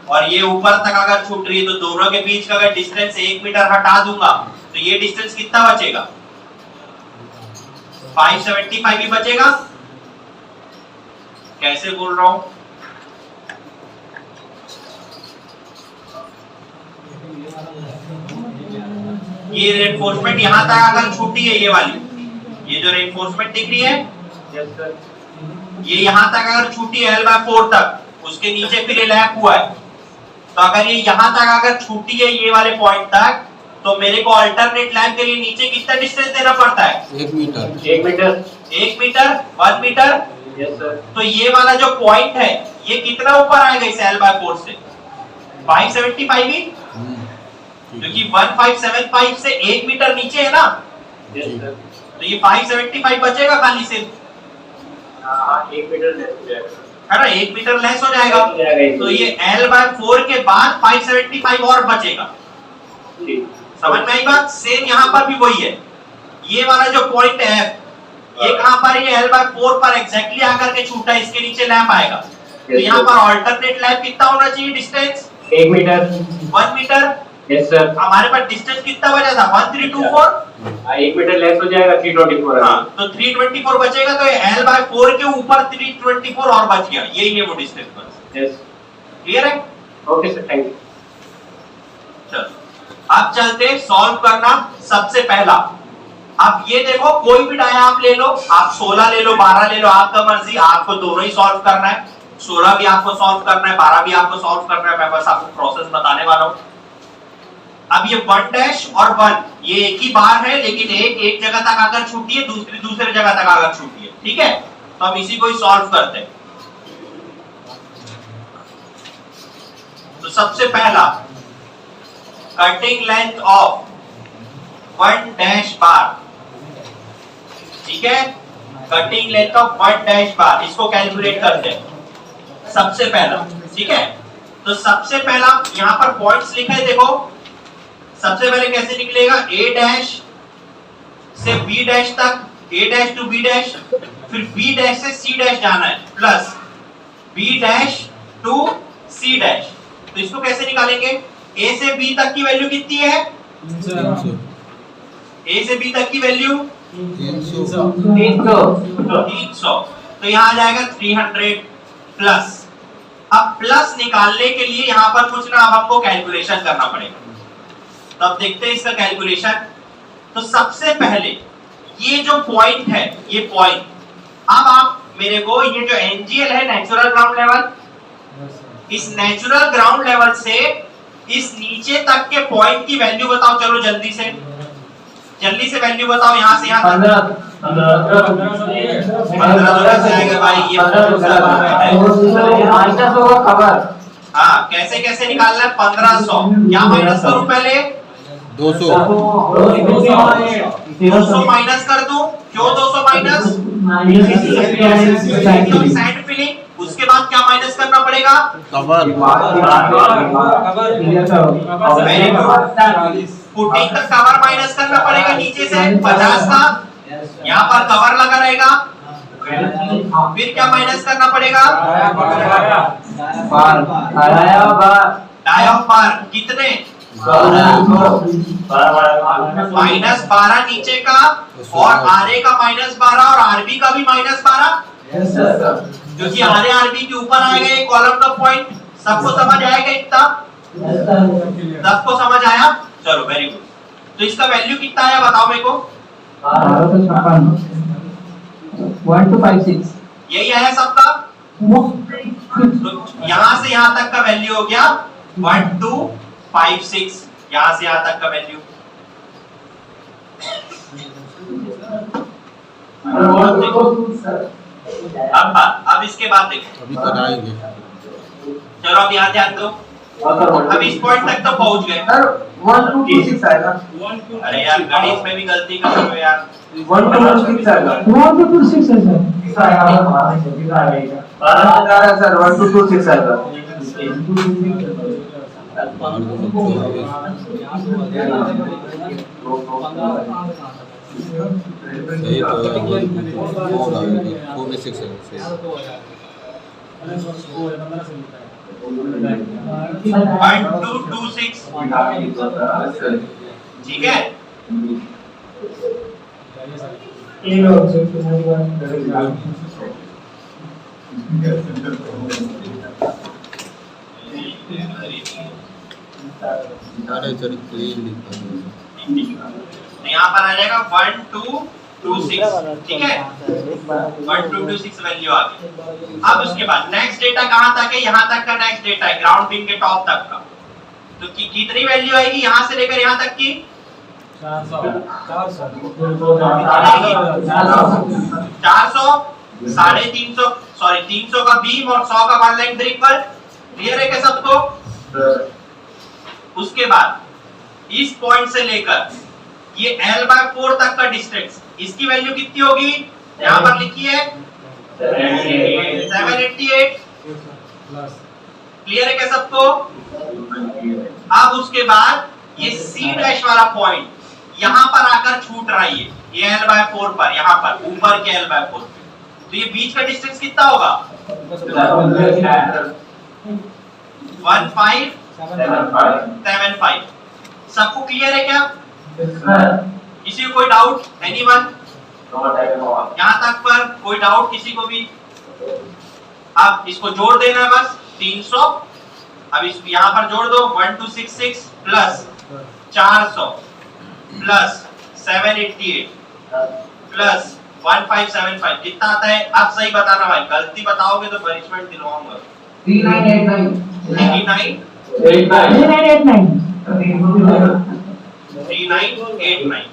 S1: और ये ऊपर तक अगर छूट रही है तो दोनों के बीच का अगर डिस्टेंस 1 मीटर हटा दूंगा तो ये डिस्टेंस कितना बचेगा? 575 ही बचेगा। कैसे बोल रहा हूं? ये रेनफोर्समेंट यहाँ तक अगर छूटी है, ये वाली, ये जो रेनफोर्समेंट दिख रही है, ये यहाँ तक अगर छूटी है L/4 तक, उसके नीचे फिर ये लैप हुआ है, तो अगर ये यहाँ तक अगर छूटी है ये वाले पॉइंट तक, तो मेरे को अल्टरनेट लैप के लिए नीचे कितना डिस्टेंस देना पड़ता है?
S9: 1 metre.
S1: 1 metre, 1 metre, 1 metre.
S2: Yes sir.
S1: तो ये वाला जो पॉइंट है ये कितना ऊपर आएगा इस L/4 से? 575 ही, क्योंकि 1575 से 1 मीटर नीचे है ना। तो ये 575 बचेगा खाली से।
S2: 1 मीटर लेस हो जाएगा
S1: है ना, 1 मीटर लेस हो जाएगा। तो ये L/4 के बाद 575 और बचेगा। समझ में आई बात? सेम यहाँ पर भी वही है। ये वाला जो पॉइंट है ये कहाँ पर? ये L/4 पर एग्जैक्टली आकर के छूटा है, इसके नीचे लैप आएगा। तो यहाँ पर अल्टरनेट लैप कितना होना चाहिए distance?
S2: 1 metre.
S1: 1 metre.
S2: Yes sir.
S1: हमारे पास डिस्टेंस कितना बचा था? 1324।
S2: 1 मीटर लेस हो जाएगा 324।
S1: हाँ, तो 324 बचेगा, तो ये L/4 के ऊपर 324 और बच गया। यही है वो डिस्टेंस बस।
S2: यस।
S1: क्लियर है?
S2: Okay sir, thank you.
S1: चलो अब चलते सॉल्व करना। सबसे पहला, अब ये देखो कोई भी डाया आप ले लो, आप 16 ले लो, 12 ले लो, आपका मर्जी, आपको दोनों ही सॉल्व करना है। 16 भी आपको सॉल्व करना है, 12 भी आपको सॉल्व करना है। मैं बस आपको प्रोसेस बताने वाला हूँ। अब ये 1' और 1 ये एक ही बार है, लेकिन एक जगह तक आकर छूटी है, दूसरे जगह तक आकर छूटी है। ठीक है, तो हम इसी को ही सॉल्व करते हैं। तो सबसे पहला, कटिंग लेंथ ऑफ 1' बार, ठीक है, कटिंग लेंथ ऑफ 1' बार, इसको कैलकुलेट करते हैं सबसे पहला। ठीक है, तो सबसे पहला यहां पर पॉइंट्स लिखा है, देखो सबसे पहले कैसे निकलेगा? A' से B' तक, A' to B', फिर बी डैश से सी डैश जाना है plus B dash to C dash. तो इसको कैसे निकालेंगे? ए से बी तक की वैल्यू कितनी है?
S9: 300
S1: ए से बी तक की वैल्यू
S8: 300।
S1: तो यहाँ आ जाएगा 300 प्लस। अब प्लस निकालने के लिए यहाँ पर कुछ ना अब हमको कैलकुलेशन करना पड़ेगा। तो अब देखते हैं इसका कैलकुलेशन। तो सबसे पहले ये जो पॉइंट है, ये पॉइंट, अब आप मेरे को ये जो एनजीएल है नेचुरल ग्राउंड लेवल, इस नेचुरल ग्राउंड लेवल से इस नीचे तक के पॉइंट की वैल्यू बताओ। चलो जल्दी से वैल्यू बताओ। यहाँ से यहाँ तक 15 जाएगा भाई। ये
S8: माइनस होगा खबर।
S1: हाँ, कैसे कैसे निकालना है? 1500 क्या माइनस करूं पहले?
S9: 200
S1: माइनस कर दूं। क्यों 200 माइनस? Sand filling. उसके बाद क्या माइनस करना पड़ेगा?
S9: कवर।
S1: Very good. फुटिंग का कवर माइनस करना पड़ेगा नीचे से 50 का। यहाँ पर कवर लगा रहेगा। फिर क्या माइनस करना पड़ेगा? डाई ऑफ बार कितने? -12 नीचे का और आरए का -12 और आरबी का भी -12, क्योंकि आरए आरबी के ऊपर आएगा ये कॉलम का पॉइंट। सबको समझ आएगा इतना? सबको समझ आया? चलो वेरी गुड। तो इसका वैल्यू कितना आया बताओ मेरे को?
S8: 1256
S1: यही आया सबका। तो यहाँ से यहाँ तक का वैल्यू हो गया 1256। यहाँ से यहाँ तक का वैल्यू। अब इसके बाद देखो,
S9: अभी तो आएंगे।
S1: चलो अब यहाँ ध्यान दो। अब इस पॉइंट तक तो पहुंच गए।
S8: 1226 आएगा।
S1: अरे यार गणित में भी गलती कर रहे हो यार।
S8: 1226 आएगा। 1226 है सर। सर 1226 आएगा।
S9: सही तो 4 है।
S1: 1226 ठीक है। यहाँ पर आ जाएगा 1226 ठीक है। 1226 वैल्यू आ गई। अब उसके बाद नेक्स्ट डेटा कहाँ तक है? यहाँ तक का नेक्स्ट डेटा है ग्राउंड पिन के टॉप तक का। तो कितनी वैल्यू आएगी यहाँ से लेकर यहाँ तक की? 400 350 सॉरी 300 का बीम और 100 का वन लाइन ब्रिक पर। क्लियर है क्या सबको? उसके बाद इस पॉइंट से लेकर ये L/4 तक का डिस्टेंस, इसकी वैल्यू कितनी होगी? यहाँ पर लिखी है 788। क्लियर है क्या सबको? अब उसके बाद ये C डैश वाला पॉइंट यहाँ पर आकर छूट रहा है ये L/4 पर, यहाँ पर ऊपर के L/4 पे। तो ये बीच का डिस्टेंस कितना होगा? 1575। सबको क्लियर है क्या? किसी को कोई डाउट? एनीवन? यहाँ तक पर कोई डाउट किसी को भी? अब इसको जोड़ देना है बस 300। अब इसको यहाँ पर जोड़ दो 1266 प्लस 400 प्लस 788 प्लस 1575 कितना आता है? अब सही बताना भाई, गलती बताओगे तो पनिशमेंट दिलवाऊंगा। 3989।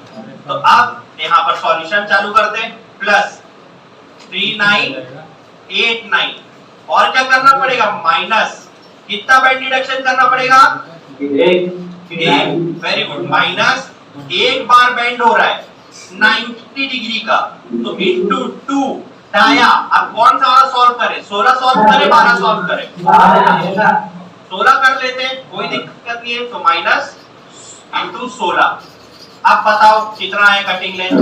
S1: तो अब यहाँ पर सॉल्यूशन चालू करते हैं। प्लस 3989 और क्या करना पड़ेगा? माइनस कितना बैंड डिडक्शन करना पड़ेगा? Very good. माइनस एक बार बैंड हो रहा है 90 डिग्री का, तो इंटू 2 डाया। अब कौन सा वाला सॉल्व करें? 16 सॉल्व करें 12 सॉल्व करें? 16 कर लेते हैं, कोई दिक्कत नहीं है। तो माइनस इंटू 16। अब बताओ कितना है कटिंग लेंथ?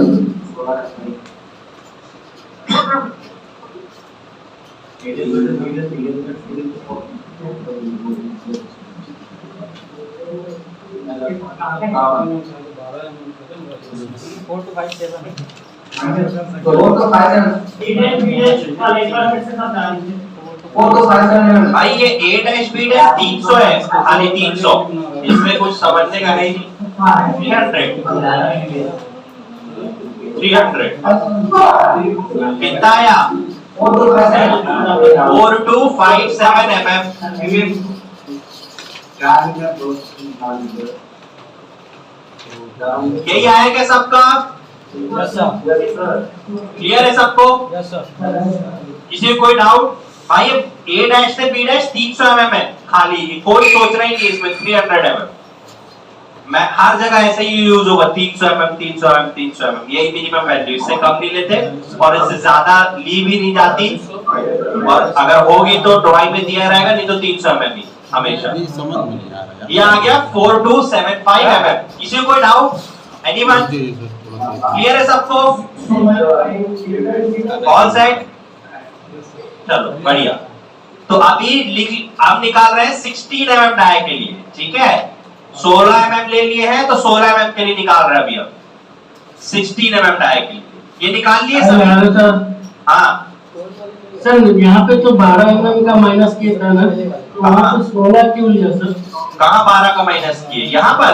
S1: भाई ये A डैश B डैश 300 है, खाली 300, इसमें कुछ समझने का नहीं। 300 कितना आया? 4257 mm। यही आएगा सबका? क्लियर है सबको? किसी कोई डाउट? भाई A डैश से B डैश 300 mm है खाली, कोई सोच रहा ही नहीं इसमें 300 mm। मैं हर जगह ऐसे ही यूज होगा 300 mm 300 mm 300 mm, यही मिनिमम वैल्यू, इससे कम नहीं लेते और इससे ज्यादा ली भी नहीं जाती, और अगर होगी तो ड्राइंग में दिया रहेगा, नहीं तो 300 mm ही हमेशा।
S9: समझ में नहीं आ रहा
S1: ये आ गया 4275 mm। किसी को कोई डाउट? एनीवन? क्लियर है सबको? All set? चलो बढ़िया। तो अभी अब निकाल रहे हैं 16 mm डाई के लिए, ठीक है? 16 mm ले लिए हैं तो 16 mm के लिए निकाल रहे हैं अभी हम 16 mm डाई के लिए। ये निकाल लिए सर? हाँ
S11: सर, यहाँ पे तो 12 mm का माइनस किया था ना, तो वहाँ पे 16 क्यों लिया सर?
S1: कहाँ 12 का माइनस किए? यहाँ पर?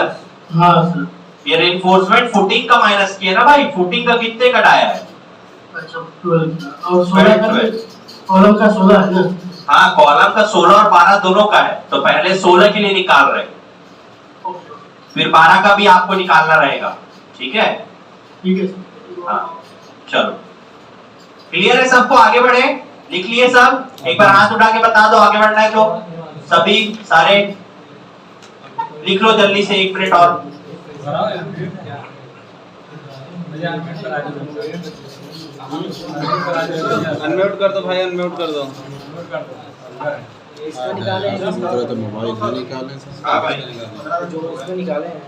S11: हाँ सर।
S1: ये रेनफोर्समेंट फुटिंग का माइनस किया ना भाई, फुटिंग का कितने का डाया है?
S11: अच्छा 12 और 16 का कॉलम का 16 है ना?
S1: हाँ कॉलम का 16 और 12 दोनों का है, तो पहले 16 के लिए निकाल रहे हैं, फिर 12 का भी आपको निकालना रहेगा, ठीक है?
S11: ठीक है।
S1: हाँ चलो क्लियर है सबको? आगे बढ़े, लिख लिए सब? एक बार हाथ उठा के बता दो आगे बढ़ना है तो सभी सारे लिख लो जल्दी से, 1 मिनट और।
S10: अनम्यूट कर दो भाई, अनम्यूट कर दो।
S9: तो मोबाइल से निकाले
S1: हाँ भाई
S3: जो उसमें निकाले हैं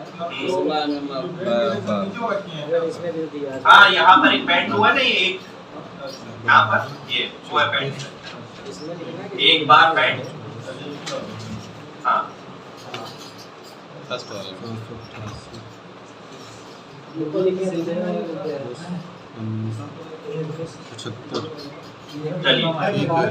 S1: हाँ, यहाँ पर एक बैंड हुआ ना, ये एक यहाँ पर ये हुआ बैंड, एक बार बैंड। हाँ
S10: फर्स्ट वाला
S9: 75।
S1: चलिए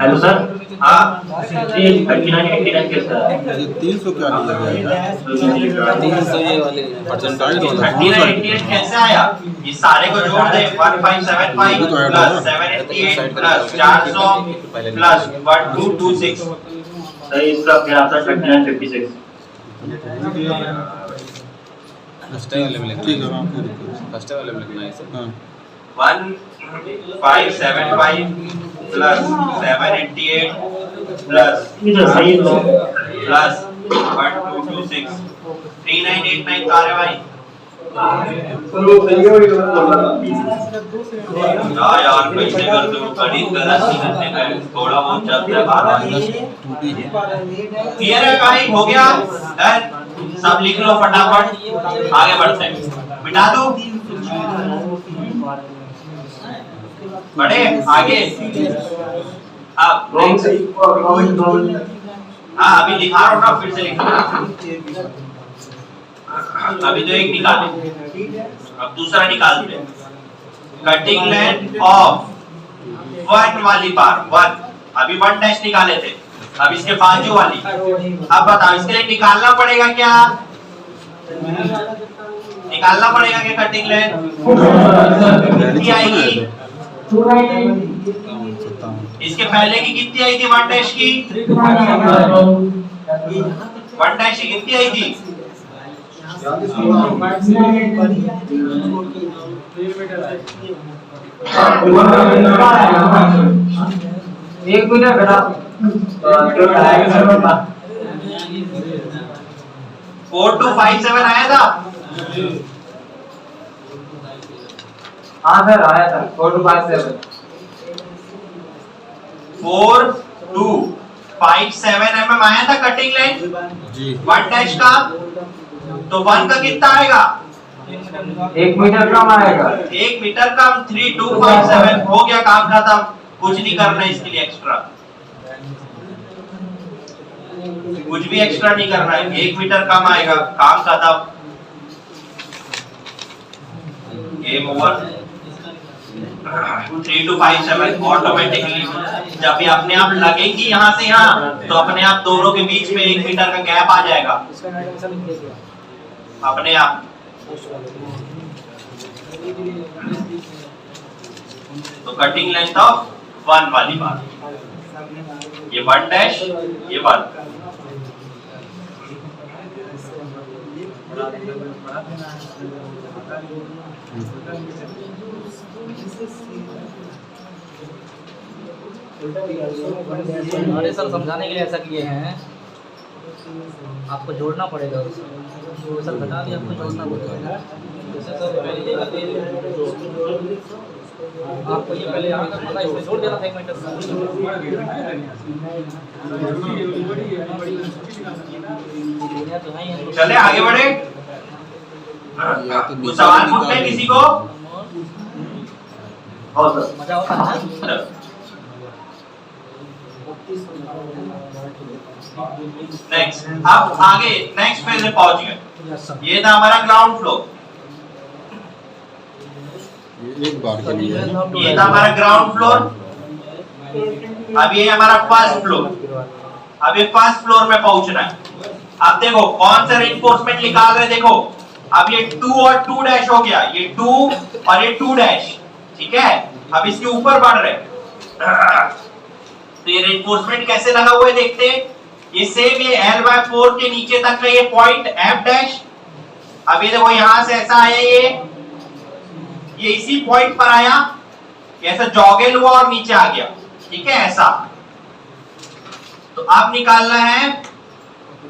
S7: हेलो सर।
S1: हाँ
S7: 39 कैसा है?
S9: ये 300 क्या लिया जाएगा?
S10: 300 ये वाले परसेंटाइज वाला
S1: 3988 कैसे आया? ये सारे को जोड़ दे, 1575 प्लस 788 प्लस 400 प्लस 1226।
S7: सही, इसका क्या आता है? 3956।
S10: फर्स्ट वाले में लिखना
S9: ठीक है, हाँ
S10: फर्स्ट वाले में लिखना है सर।
S9: हाँ
S1: 1575 प्लस 788 प्लस
S7: इधर सही है तो
S1: प्लस 1226 3989 का है भाई। यार कैसे कर दो, गणित गलत नहीं करते हैं, थोड़ा बहुत चलता है बार। क्लियर है भाई? हो गया? डन? सब लिख लो फटाफट, आगे बढ़ते हैं। मिटा दो, बढ़े आगे। अब हाँ अभी लिखा रहा हूँ ना, फिर से लिखना। अभी तो एक निकाले, अब दूसरा निकालते हैं। कटिंग लेंथ ऑफ 1 वाली बार 1, अभी 1 डैश निकाले थे, अब इसके बाजू वाली। अब बताओ इसके लिए निकालना पड़ेगा क्या? निकालना पड़ेगा क्या कटिंग लेंथ? कितनी आएगी? इसके पहले की कितनी आई थी 1 डैश की? 1 डैश की कितनी आई थी?
S8: 1 मिनट बेटा
S1: 4257 आया था।
S8: हाँ सर आया था 4257
S1: 4257 mm आया था कटिंग लाइन
S9: जी
S1: 1 डैश का, तो 1 का कितना आएगा?
S8: 1 मीटर कम आएगा।
S1: 1 मीटर कम 3257 हो गया, काम खत्म, कुछ नहीं करना इसके लिए एक्स्ट्रा, कुछ भी एक्स्ट्रा नहीं करना है। 1 मीटर कम आएगा, काम खत्म, गेम ओवर। 3257 ऑटोमेटिकली जब ये अपने आप लगेगी यहाँ से यहाँ, तो अपने आप दोनों के बीच में 1 मीटर का गैप आ जाएगा अपने आप। तो कटिंग लेंथ ऑफ 1 वाली बात, ये 1 डैश, ये 1।
S3: अरे सर समझाने के लिए ऐसा किए हैं, आपको जोड़ना पड़ेगा उसको। सर बता दिया आपको जोड़ना पड़ेगा। जैसे सर आपको ये पहले यहाँ तक पता, इसमें जोड़ देना था 1 मीटर।
S1: चले आगे बढ़े, कुछ सवाल पूछते हैं किसी को?
S3: मजा होता है।
S1: नेक्स्ट, अब आगे नेक्स्ट पेज में पहुंच गए। ये था हमारा ग्राउंड फ्लोर,
S9: एक बार के लिए
S1: ये था हमारा ग्राउंड फ्लोर। अब ये हमारा फर्स्ट फ्लोर, अब ये फर्स्ट फ्लोर में पहुंचना है। अब देखो कौन सा रेनफोर्समेंट निकाल रहे, देखो अब ये 2 और 2 डैश हो गया, ये 2 और ये 2 डैश, ठीक है। अब इसके ऊपर बढ़ रहे, तो ये रेनफोर्समेंट कैसे लगा हुआ है देखते हैं। ये सेम ये L/4 के नीचे तक का ये पॉइंट F डैश, अब ये देखो यहां से ऐसा आया, ये इसी पॉइंट पर आया, ऐसा जॉगल हुआ और नीचे आ गया, ठीक है ऐसा। तो अब निकालना है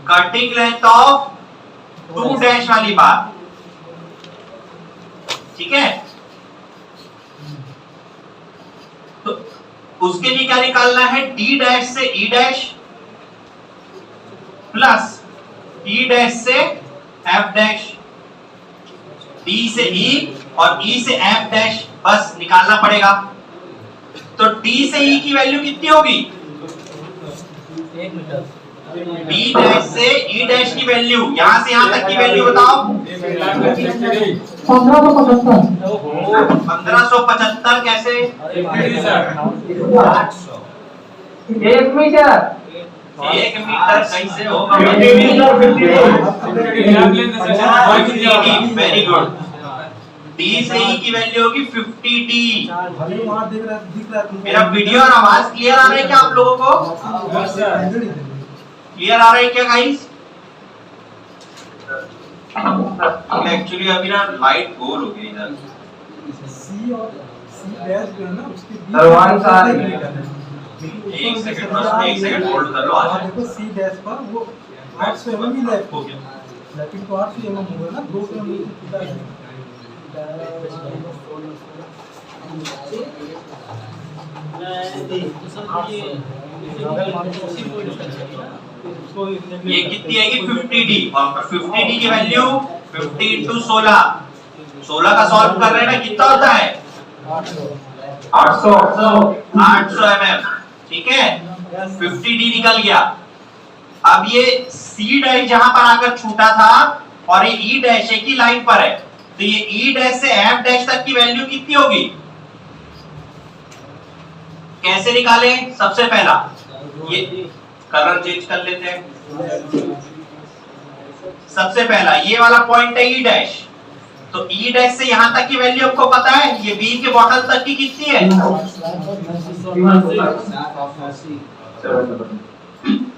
S1: कटिंग लेंथ ऑफ 2 डैश वाली बात, ठीक है। तो उसके लिए क्या निकालना है, D डैश से E dash plus E dash से F डैश, D से E और E से F डैश, बस निकालना पड़ेगा। तो D से E की वैल्यू कितनी होगी,
S3: 1 मीटर।
S1: D डैश से E डैश की वैल्यू, यहां से यहां तक की वैल्यू बताओ। 1575 कैसे?
S8: 1 मीटर,
S1: 1 मीटर कैसे होगा? Very good. D से E की वैल्यू होगी 50D। मेरा वीडियो और आवाज क्लियर आ रहा है क्या आप लोगों को? क्लियर आ रहा है क्या गाइस? एक्चुअली अभी ना लाइट गोल हो गई इधर। एक सेकंड होल्ड कर लो, आ जाए।
S12: देखो सी डैश पर वो 800 mm ही लेफ्ट हो गया, लेकिन तो 800 mm होगा ना, 200 mm सीधा है।
S1: ये कितनी आएगी 50D, और 50D की वैल्यू 50 into 16, 16 का सॉल्व कर रहे हैं ना, कितना होता है 800 mm, ठीक है। 50D निकल गया। अब ये C डैश जहां पर आकर छूटा था और ये E डैश एक ही लाइन पर है, तो ये E डैश से F डैश तक की वैल्यू कितनी होगी, कैसे निकाले? सबसे पहला ये कलर चेंज कर लेते हैं। सबसे पहला ये वाला पॉइंट है E डैश, तो E डैश से यहां तक की वैल्यू आपको पता है, ये B के बॉटल तक की कितनी है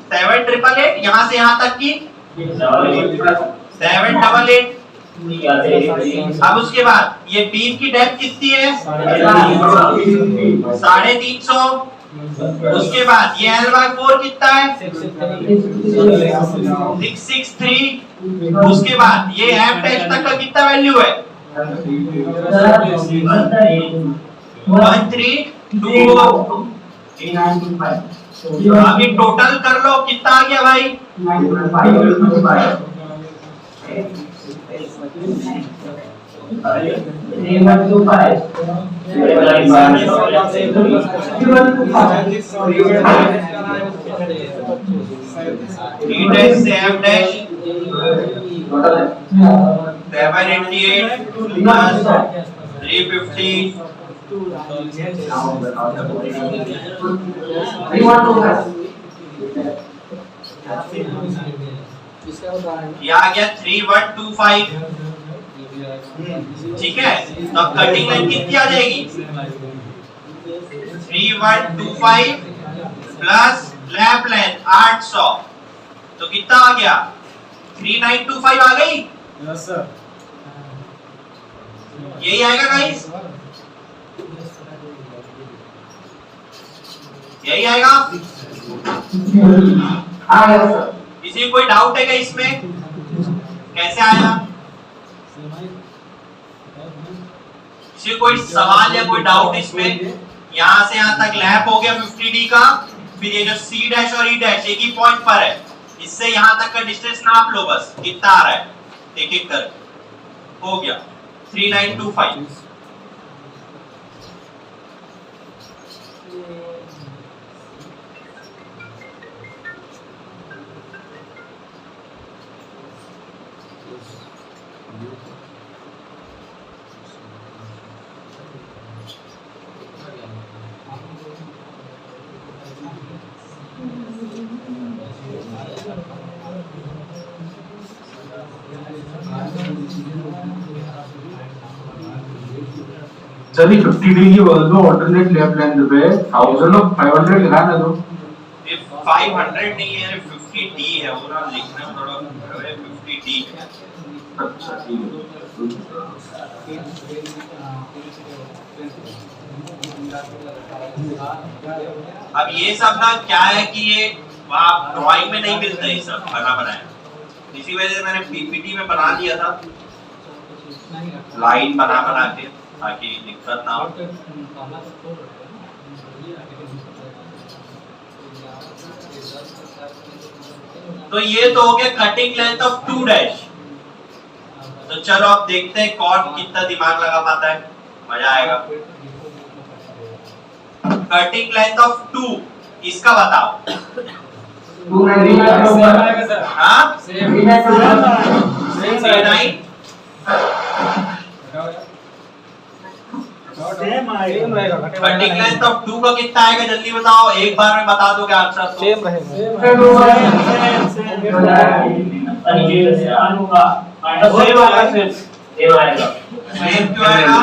S1: 788, यहां से यहां तक की 788। अब उसके बाद ये बीम की डेप्थ कितनी है 350। उसके बाद ये L/4 कितना है 663। उसके बाद ये F डैश तक का कितना वैल्यू है 1324। अब ये टोटल कर लो कितना आ गया भाई 3 dash से f dash 788 plus 350 ये आ गया 3125। ठीक है, तो अब कटिंग लाइन कितनी आ जाएगी? 3125 प्लस लैप लेंथ 800, तो कितना आ गया? 3925 आ गई।
S2: यस सर,
S1: यही आएगा गाइस, यही आएगा। किसी कोई डाउट है क्या इसमें? कैसे आया? किसी कोई सवाल या कोई डाउट इसमें? यहाँ से यहाँ तक लैप हो गया 50D का, फिर ये जो C डैश और E डैश एक ही पॉइंट पर है, इससे यहाँ तक का डिस्टेंस नाप लो बस, कितना आ रहा है एक एक कर। हो गया 3925।
S5: सर 50D की दो ऑल्टरनेट लेफ्ट लेंथ पे 1000 और 500 लिखा है तो
S1: 500 नहीं है, 50D है, वो ना लिखना थोड़ा 50D है।
S5: अच्छा ठीक है।
S1: अब ये सब ना क्या है कि ये वहाँ ड्राइंग में नहीं मिलता ये सब बना बनाया, इसी वजह से मैंने पीपीटी में बना दिया था लाइन बना बना के, ताकि दिक्कत ना हो। तो ये तो हो गया कटिंग लेंथ ऑफ 2 डैश। तो चलो अब देखते हैं कौन कितना दिमाग लगा पाता है, मजा आएगा। कटिंग लेंथ ऑफ 2 इसका बताओ। हाँ कटिंग लेंथ ऑफ 2 का कितना आएगा जल्दी बताओ, एक बार में बता दो क्या आंसर?
S3: सेम रहेगा।
S1: सेम क्यों आएगा?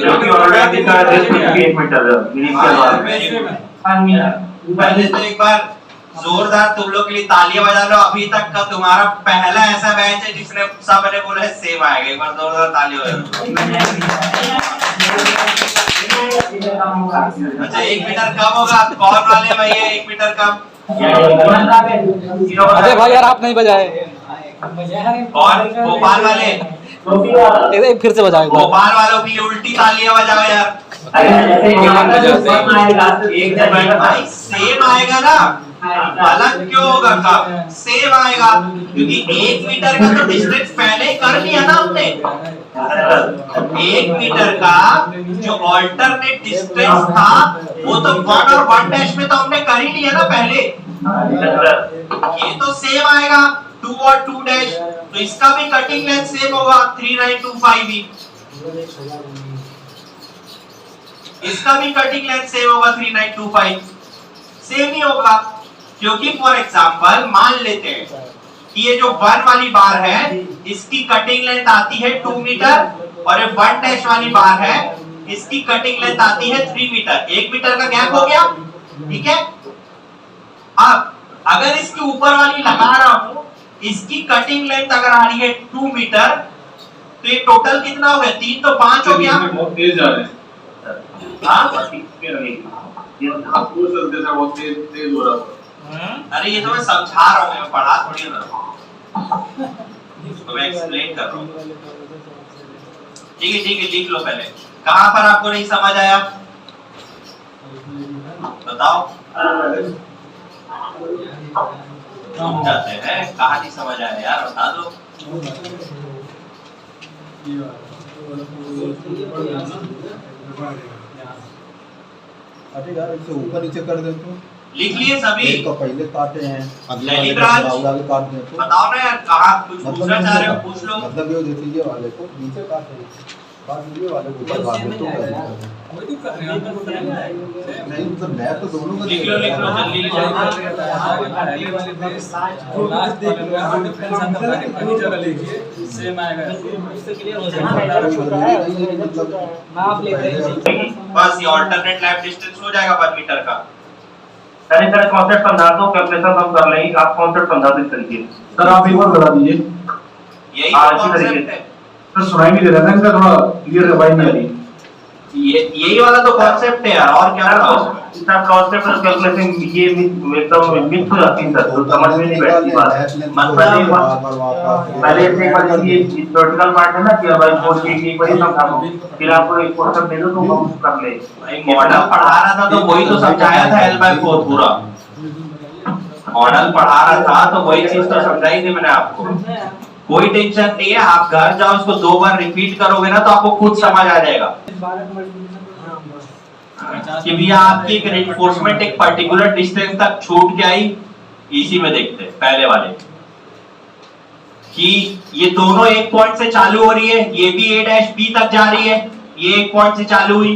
S7: क्योंकि ऑलरेडी का 1 मीटर
S1: पहले तो एक बार जोरदार तुम लोग के लिए तालियां बजा लो। अभी तक का तुम्हारा पहला ऐसा बैच है जिसने सब ने बोला है सेम आएगा। एक बार जोरदार तालियां बजा लो। अच्छा 1 मीटर कम होगा, कौन वाले भाई है 1 मीटर कम?
S3: अरे भाई यार आप नहीं बजाए।
S1: कौन? भोपाल वाले?
S3: फिर से बजाओ।
S1: भोपाल वालों की उल्टी तालियां बजाओ यार। भाई सेम आएगा ना, अलग क्यों होगा? कब सेम आएगा? क्योंकि 1 मीटर का तो डिस्टेंस पहले ही कर लिया ना हमने। 1 मीटर का जो अल्टरनेट डिस्टेंस था वो तो 1 और 1 डैश में तो हमने कर ही लिया ना पहले। ये तो सेम आएगा 2 और 2 डैश, तो इसका भी कटिंग लेंथ सेम होगा 3925 भी। इसका भी कटिंग लेंथ सेम होगा 3925, सेम ही होगा। क्योंकि फॉर एग्जांपल मान लेते हैं कि ये जो 1 वाली बार है इसकी कटिंग लेंथ आती है 2 मीटर और ये 1 डैश वाली बार है इसकी कटिंग लेंथ आती है 3 मीटर। 1 मीटर का गैप हो गया, ठीक है। अब अगर इसके ऊपर वाली लगा रहा हूं, इसकी कटिंग लेंथ अगर आ रही है 2 मीटर, तो ये टोटल कितना हो गया? 3 तो 5 हो गया।
S5: बहुत तेज जा रहे हैं।
S1: हाँ
S5: बहुत तेज हो रहा है।
S1: अरे ये तो मैं समझा रहा हूँ, मैं पढ़ा थोड़ी ना, तो मैं एक्सप्लेन कर रहा हूँ। ठीक है लिख लो पहले। कहाँ पर आपको नहीं समझ आया बताओ। रुक जाते हैं, कहानी समझ आया यार, बता दो।
S9: अरे यार इसे ऊपर नीचे कर दे तो
S1: लिख लिए सभी?
S9: एक का पहले काटे हैं, अगले वाले
S1: लैलीब्राज,
S9: को आगे काट दे तो
S1: बताओ ना यार, कहाँ कुछ पूछना चाह रहे हो पूछ लो।
S9: मतलब ये जैसे ये वाले को नीचे काटे, काट ये वाले को ऊपर काट दे तो नहीं, मतलब मैं तो दोनों का
S1: लिख लो जल्दी लिख लो। बस ये ऑल्टरनेट लैब डिस्टेंस हो जाएगा 1 मीटर का।
S7: सर इस तरह कॉन्सेप्ट समझा दो, कैलकुलेशन हम कर लेंगे, आप कॉन्सेप्ट समझा दो इस तरीके से।
S5: सर आप एक बार बता दीजिए।
S1: यही
S7: हाँ,
S1: तो
S7: इसी तरीके
S1: कॉन्सेप्ट
S7: से।
S1: है।
S5: सर सुनाई नहीं दे रहा था, इनका थोड़ा क्लियर रिवाइज नहीं आ रही।
S1: यही वाला तो कॉन्सेप्ट है यार, और क्या बताओ उसमें?
S7: इसका कॉन्सेप्ट और कैलकुलेशन ये एकदम मिक्स हो जाती है सर, तो समझ में नहीं बैठती बात। मतलब पहले से एक बार ये थ्योरेटिकल पार्ट है ना कि भाई कोर्स की एक बार समझा दो, फिर आपको एक क्वेश्चन दे दो तो हम कर ले।
S1: मॉडल पढ़ा रहा था तो वही तो समझाया था L/4 पूरा। मॉडल पढ़ा रहा था तो वही चीज तो समझाई थी मैंने आपको। कोई टेंशन नहीं है, आप घर जाओ इसको 2 बार रिपीट करोगे ना तो आपको खुद समझ आ जाएगा कि भैया आपकी एक रेनफोर्समेंट एक पर्टिकुलर डिस्टेंस तक छूट के आई। इसी में देखते हैं पहले वाले कि ये दोनों एक पॉइंट से चालू हो रही है, ये भी A' B तक जा रही है, ये एक पॉइंट से चालू हुई,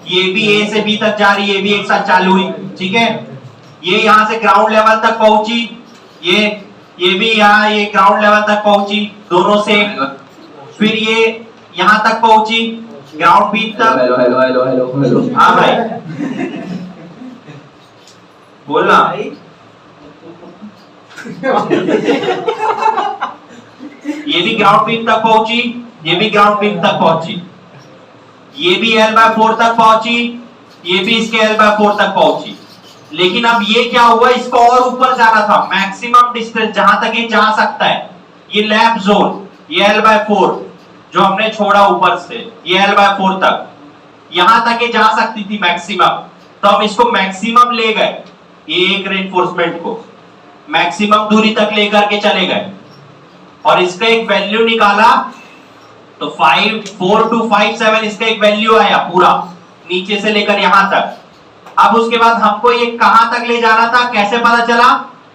S1: ये भी A से B तक जा रही है, ये भी एक साथ चालू हुई, ठीक है। ये यहाँ से ग्राउंड लेवल तक पहुंची, ये भी यहाँ ये ग्राउंड लेवल तक पहुंची, दोनों से। फिर ये यहाँ तक पहुंची ग्राउंड बीच तक।
S3: Hello hello hello hello hello.
S1: हाँ भाई बोलना। ये भी ग्राउंड बीच तक पहुंची, ये भी ग्राउंड बीच तक पहुंची, ये भी L/4 तक पहुंची, ये भी इसके L/4 तक पहुंची। लेकिन अब ये क्या हुआ, इसको और ऊपर जाना था, मैक्सिमम डिस्टेंस जहां तक ये जा सकता है। ये लैप जोन, ये L/4 जो हमने छोड़ा ऊपर से, ये L/4 तक, यहां तक ये जा सकती थी मैक्सिमम। तो हम इसको मैक्सिमम ले गए, ये एक रेनफोर्समेंट को मैक्सिमम दूरी तक लेकर के चले गए और इसका एक वैल्यू निकाला। तो 4.257 इसका एक वैल्यू आया पूरा नीचे से लेकर यहां तक। अब उसके बाद हमको ये कहां तक ले जाना था, कैसे पता चला?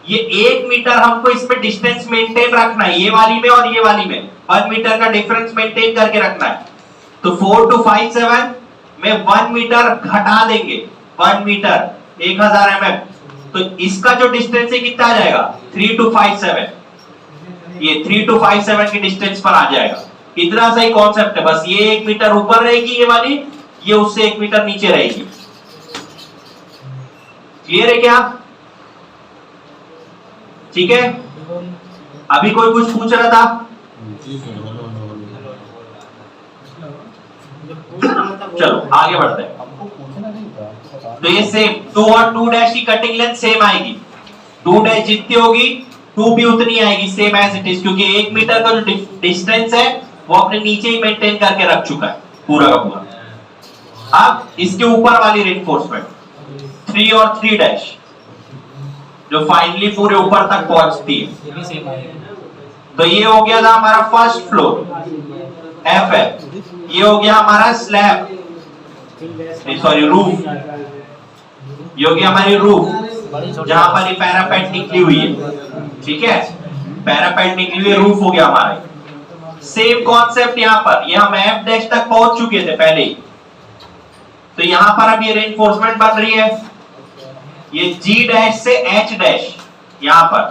S1: ये 1 मीटर हमको इसमें डिस्टेंस मेंटेन रखना है, ये वाली में और ये वाली में 1 मीटर का डिफरेंस मेंटेन करके रखना है। तो 4.257 में 1 मीटर घटा देंगे, 1 मीटर 1000 mm, तो इसका जो डिस्टेंस है कितना आ जाएगा? 3.257। ये 3.257 की डिस्टेंस पर आ जाएगा। इतना सही कॉन्सेप्ट है, बस ये 1 मीटर ऊपर रहेगी ये वाली, ये उससे 1 मीटर नीचे रहेगी। क्लियर है क्या? ठीक है। अभी कोई कुछ पूछ रहा था? चलो आगे बढ़ते हैं। तो ये सेम 2 और 2' की कटिंग लेंथ सेम आएगी। 2' जितनी होगी 2 भी उतनी आएगी, सेम एज इट इज, क्योंकि 1 मीटर का जो डिस्टेंस है वो अपने नीचे ही मेंटेन करके रख चुका है पूरा का पूरा। अब इसके ऊपर वाली रेनफोर्समेंट 3 और 3' जो फाइनली पूरे ऊपर तक पहुंचती है। तो ये हो गया था हमारा फर्स्ट फ्लोर F है, ये हो गया हमारा स्लैब, सॉरी रूफ, ये हो गया हमारी रूफ जहां पर ये पैरापेट निकली हुई है, ठीक है। पैरापेट निकली हुई रूफ हो गया हमारा। सेम कॉन्सेप्ट यहाँ पर, ये हम F' तक पहुंच चुके थे पहले ही। तो यहाँ पर अब ये रेनफोर्समेंट बन रही है, ये G' से H' यहाँ पर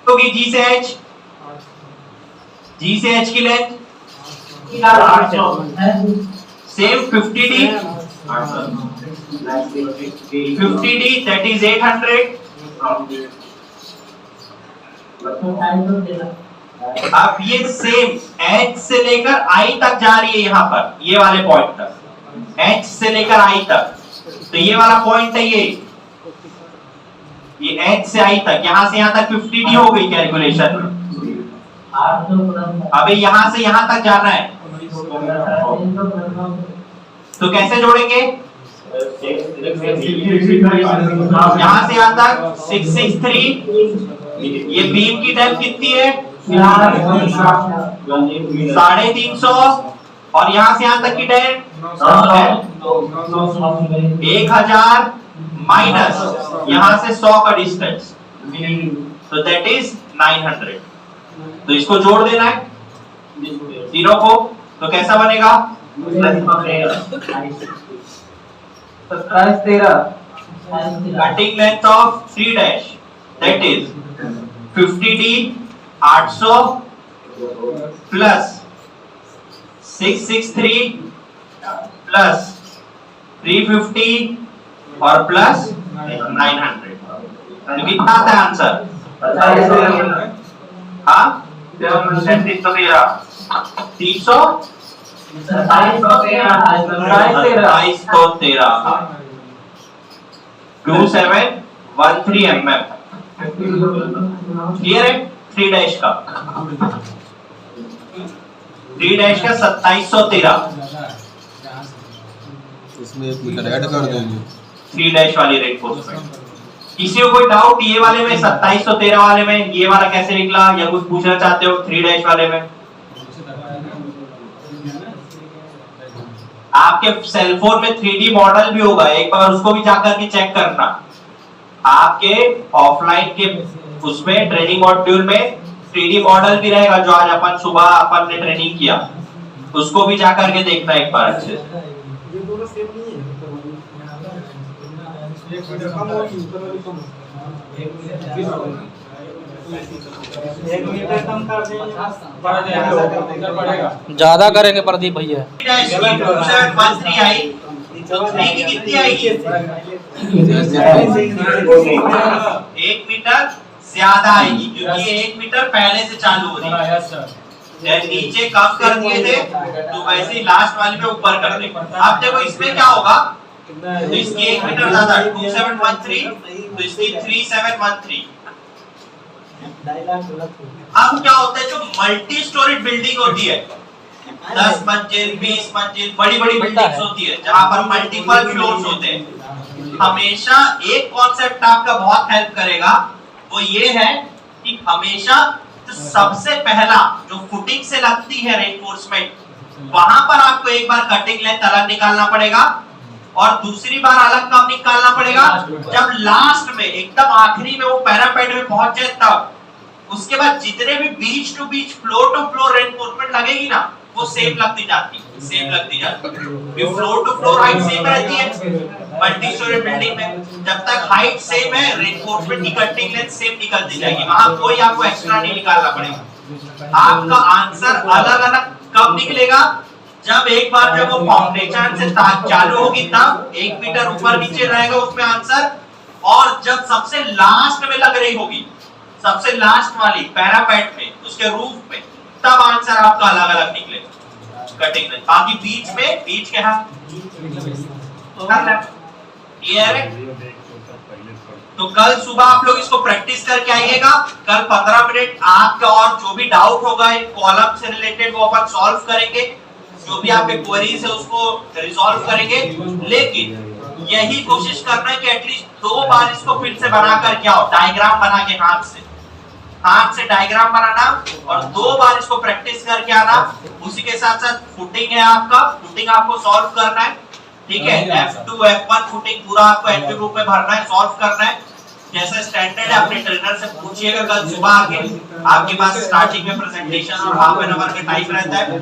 S1: होगी, G से H, G से H की length same 50D, 50D that is 800। अब ये सेम H से लेकर I तक जा रही है, यहाँ पर ये वाले पॉइंट तक, H से लेकर I तक। तो ये वाला पॉइंट है ये H से I तक, यहां से यहां तक 50D हो गई कैलकुलेशन में। अबे यहां से यहां तक जाना है, तो कैसे जोड़ेंगे? यहाँ से यहाँ तक 663, ये बीम की डेप्थ कितनी है 350, और यहाँ से यहाँ तक की डेप्थ 1000 माइनस यहाँ से 100 का डिस्टेंस, तो दैट इज 900। तो इसको जोड़ देना है 0 को, तो कैसा बनेगा
S8: 2713
S1: cutting length of 3 dash that is 50D 800 plus 663 plus 350 और प्लस 900। तो कितना आता है आंसर? हाँ 313 2713 mm। क्लियर है? 3 डैश का 2713
S10: इसमें 1 मीटर ऐड कर देंगे
S1: 3 डैश वाली रेनफोर्समेंट। किसी को कोई डाउट ये वाले में 2713 वाले में ये वाला कैसे निकला, या कुछ पूछना चाहते हो 3 डैश वाले में? आपके सेलफोन में 3D मॉडल भी होगा, एक बार उसको भी जाकर के चेक करना। आपके ऑफलाइन के उसमें ट्रेनिंग मॉड्यूल में 3D मॉडल भी रहेगा, जो आज अपन सुबह अपन ने ट्रेनिंग किया, उसको भी जाकर के देखना एक बार अच्छे से।
S3: ज्यादा करेंगे प्रदीप भैया।
S1: 2713 आई, तो 3 की कितनी आएगी? 1 मीटर ज्यादा आएगी, क्योंकि 1 मीटर पहले से चालू हो रही है। नीचे कम कर दिए थे तो वैसे ही लास्ट वाली में ऊपर कर देंगे। अब देखो इसमें क्या होगा, तो इसकी 1 मीटर ज्यादा 2713, तो इसकी 3713। अब क्या होता है, जो मल्टी स्टोरी बिल्डिंग होती है 10 मंजिल 20 मंजिल बड़ी बड़ी बिल्डिंग्स होती है, जहां पर मल्टीपल फ्लोर्स होते हैं, हमेशा एक कॉन्सेप्ट आपका बहुत हेल्प करेगा। वो ये है कि हमेशा तो सबसे पहला जो फुटिंग से लगती है रेनफोर्समेंट, वहां पर आपको एक बार कटिंग लेंथ अलग निकालना पड़ेगा, और दूसरी बार अलग कब निकालना पड़ेगा, जब लास्ट में एकदम आखिरी में वो पैरापेड में पहुंच जाए तब। उसके बाद जितने भी बीच टू बीच फ्लोर टू फ्लोर रेनफोर्समेंट लगेगी ना, वो सेम लगती जाती है। Floor to floor height same रहती है मल्टी स्टोरी बिल्डिंग में, जब तक हाइट सेम है रेनफोर्समेंट की कटिंग लेंथ सेम निकलती जाएगी, वहां कोई आपको एक्स्ट्रा नहीं निकालना पड़ेगा। आपका आंसर अलग अलग कब निकलेगा, जब एक बार जब वो फाउंडेशन से चालू होगी तब 1 मीटर ऊपर नीचे रहेगा उसमें आंसर, और जब सबसे लास्ट में लग रही होगी, सबसे लास्ट वाली पैरापेड में उसके रूफ में, तब आंसर आपका अलग अलग निकलेगा कटिंग में। बाकी बीच में बीच के हाथ क्लियर है? तो कल सुबह आप लोग इसको प्रैक्टिस करके आइएगा। कल 15 मिनट आपका और जो भी डाउट होगा कॉलम से रिलेटेड वो अपन सॉल्व करेंगे, जो भी आपके क्वेरीज है उसको रिजॉल्व करेंगे। लेकिन यही कोशिश करना है कि एटलीस्ट 2 बार इसको फिर से बना कर के आओ, डायग्राम बना के हाथ से डायग्राम बनाना, और 2 बार इसको प्रैक्टिस करके आना। उसी के साथ साथ फुटिंग है आपका, फुटिंग आपको सॉल्व करना है, ठीक है? F2 F1 फुटिंग पूरा आपको एक्टिव ग्रुप में भरना है, सॉल्व करना है जैसे स्टैंडर्ड है। अपने ट्रेनर से पूछिएगा कल सुबह आके, आपके पास स्टार्टिंग में प्रेजेंटेशन और हाफ एन आवर का टाइम रहता है, तो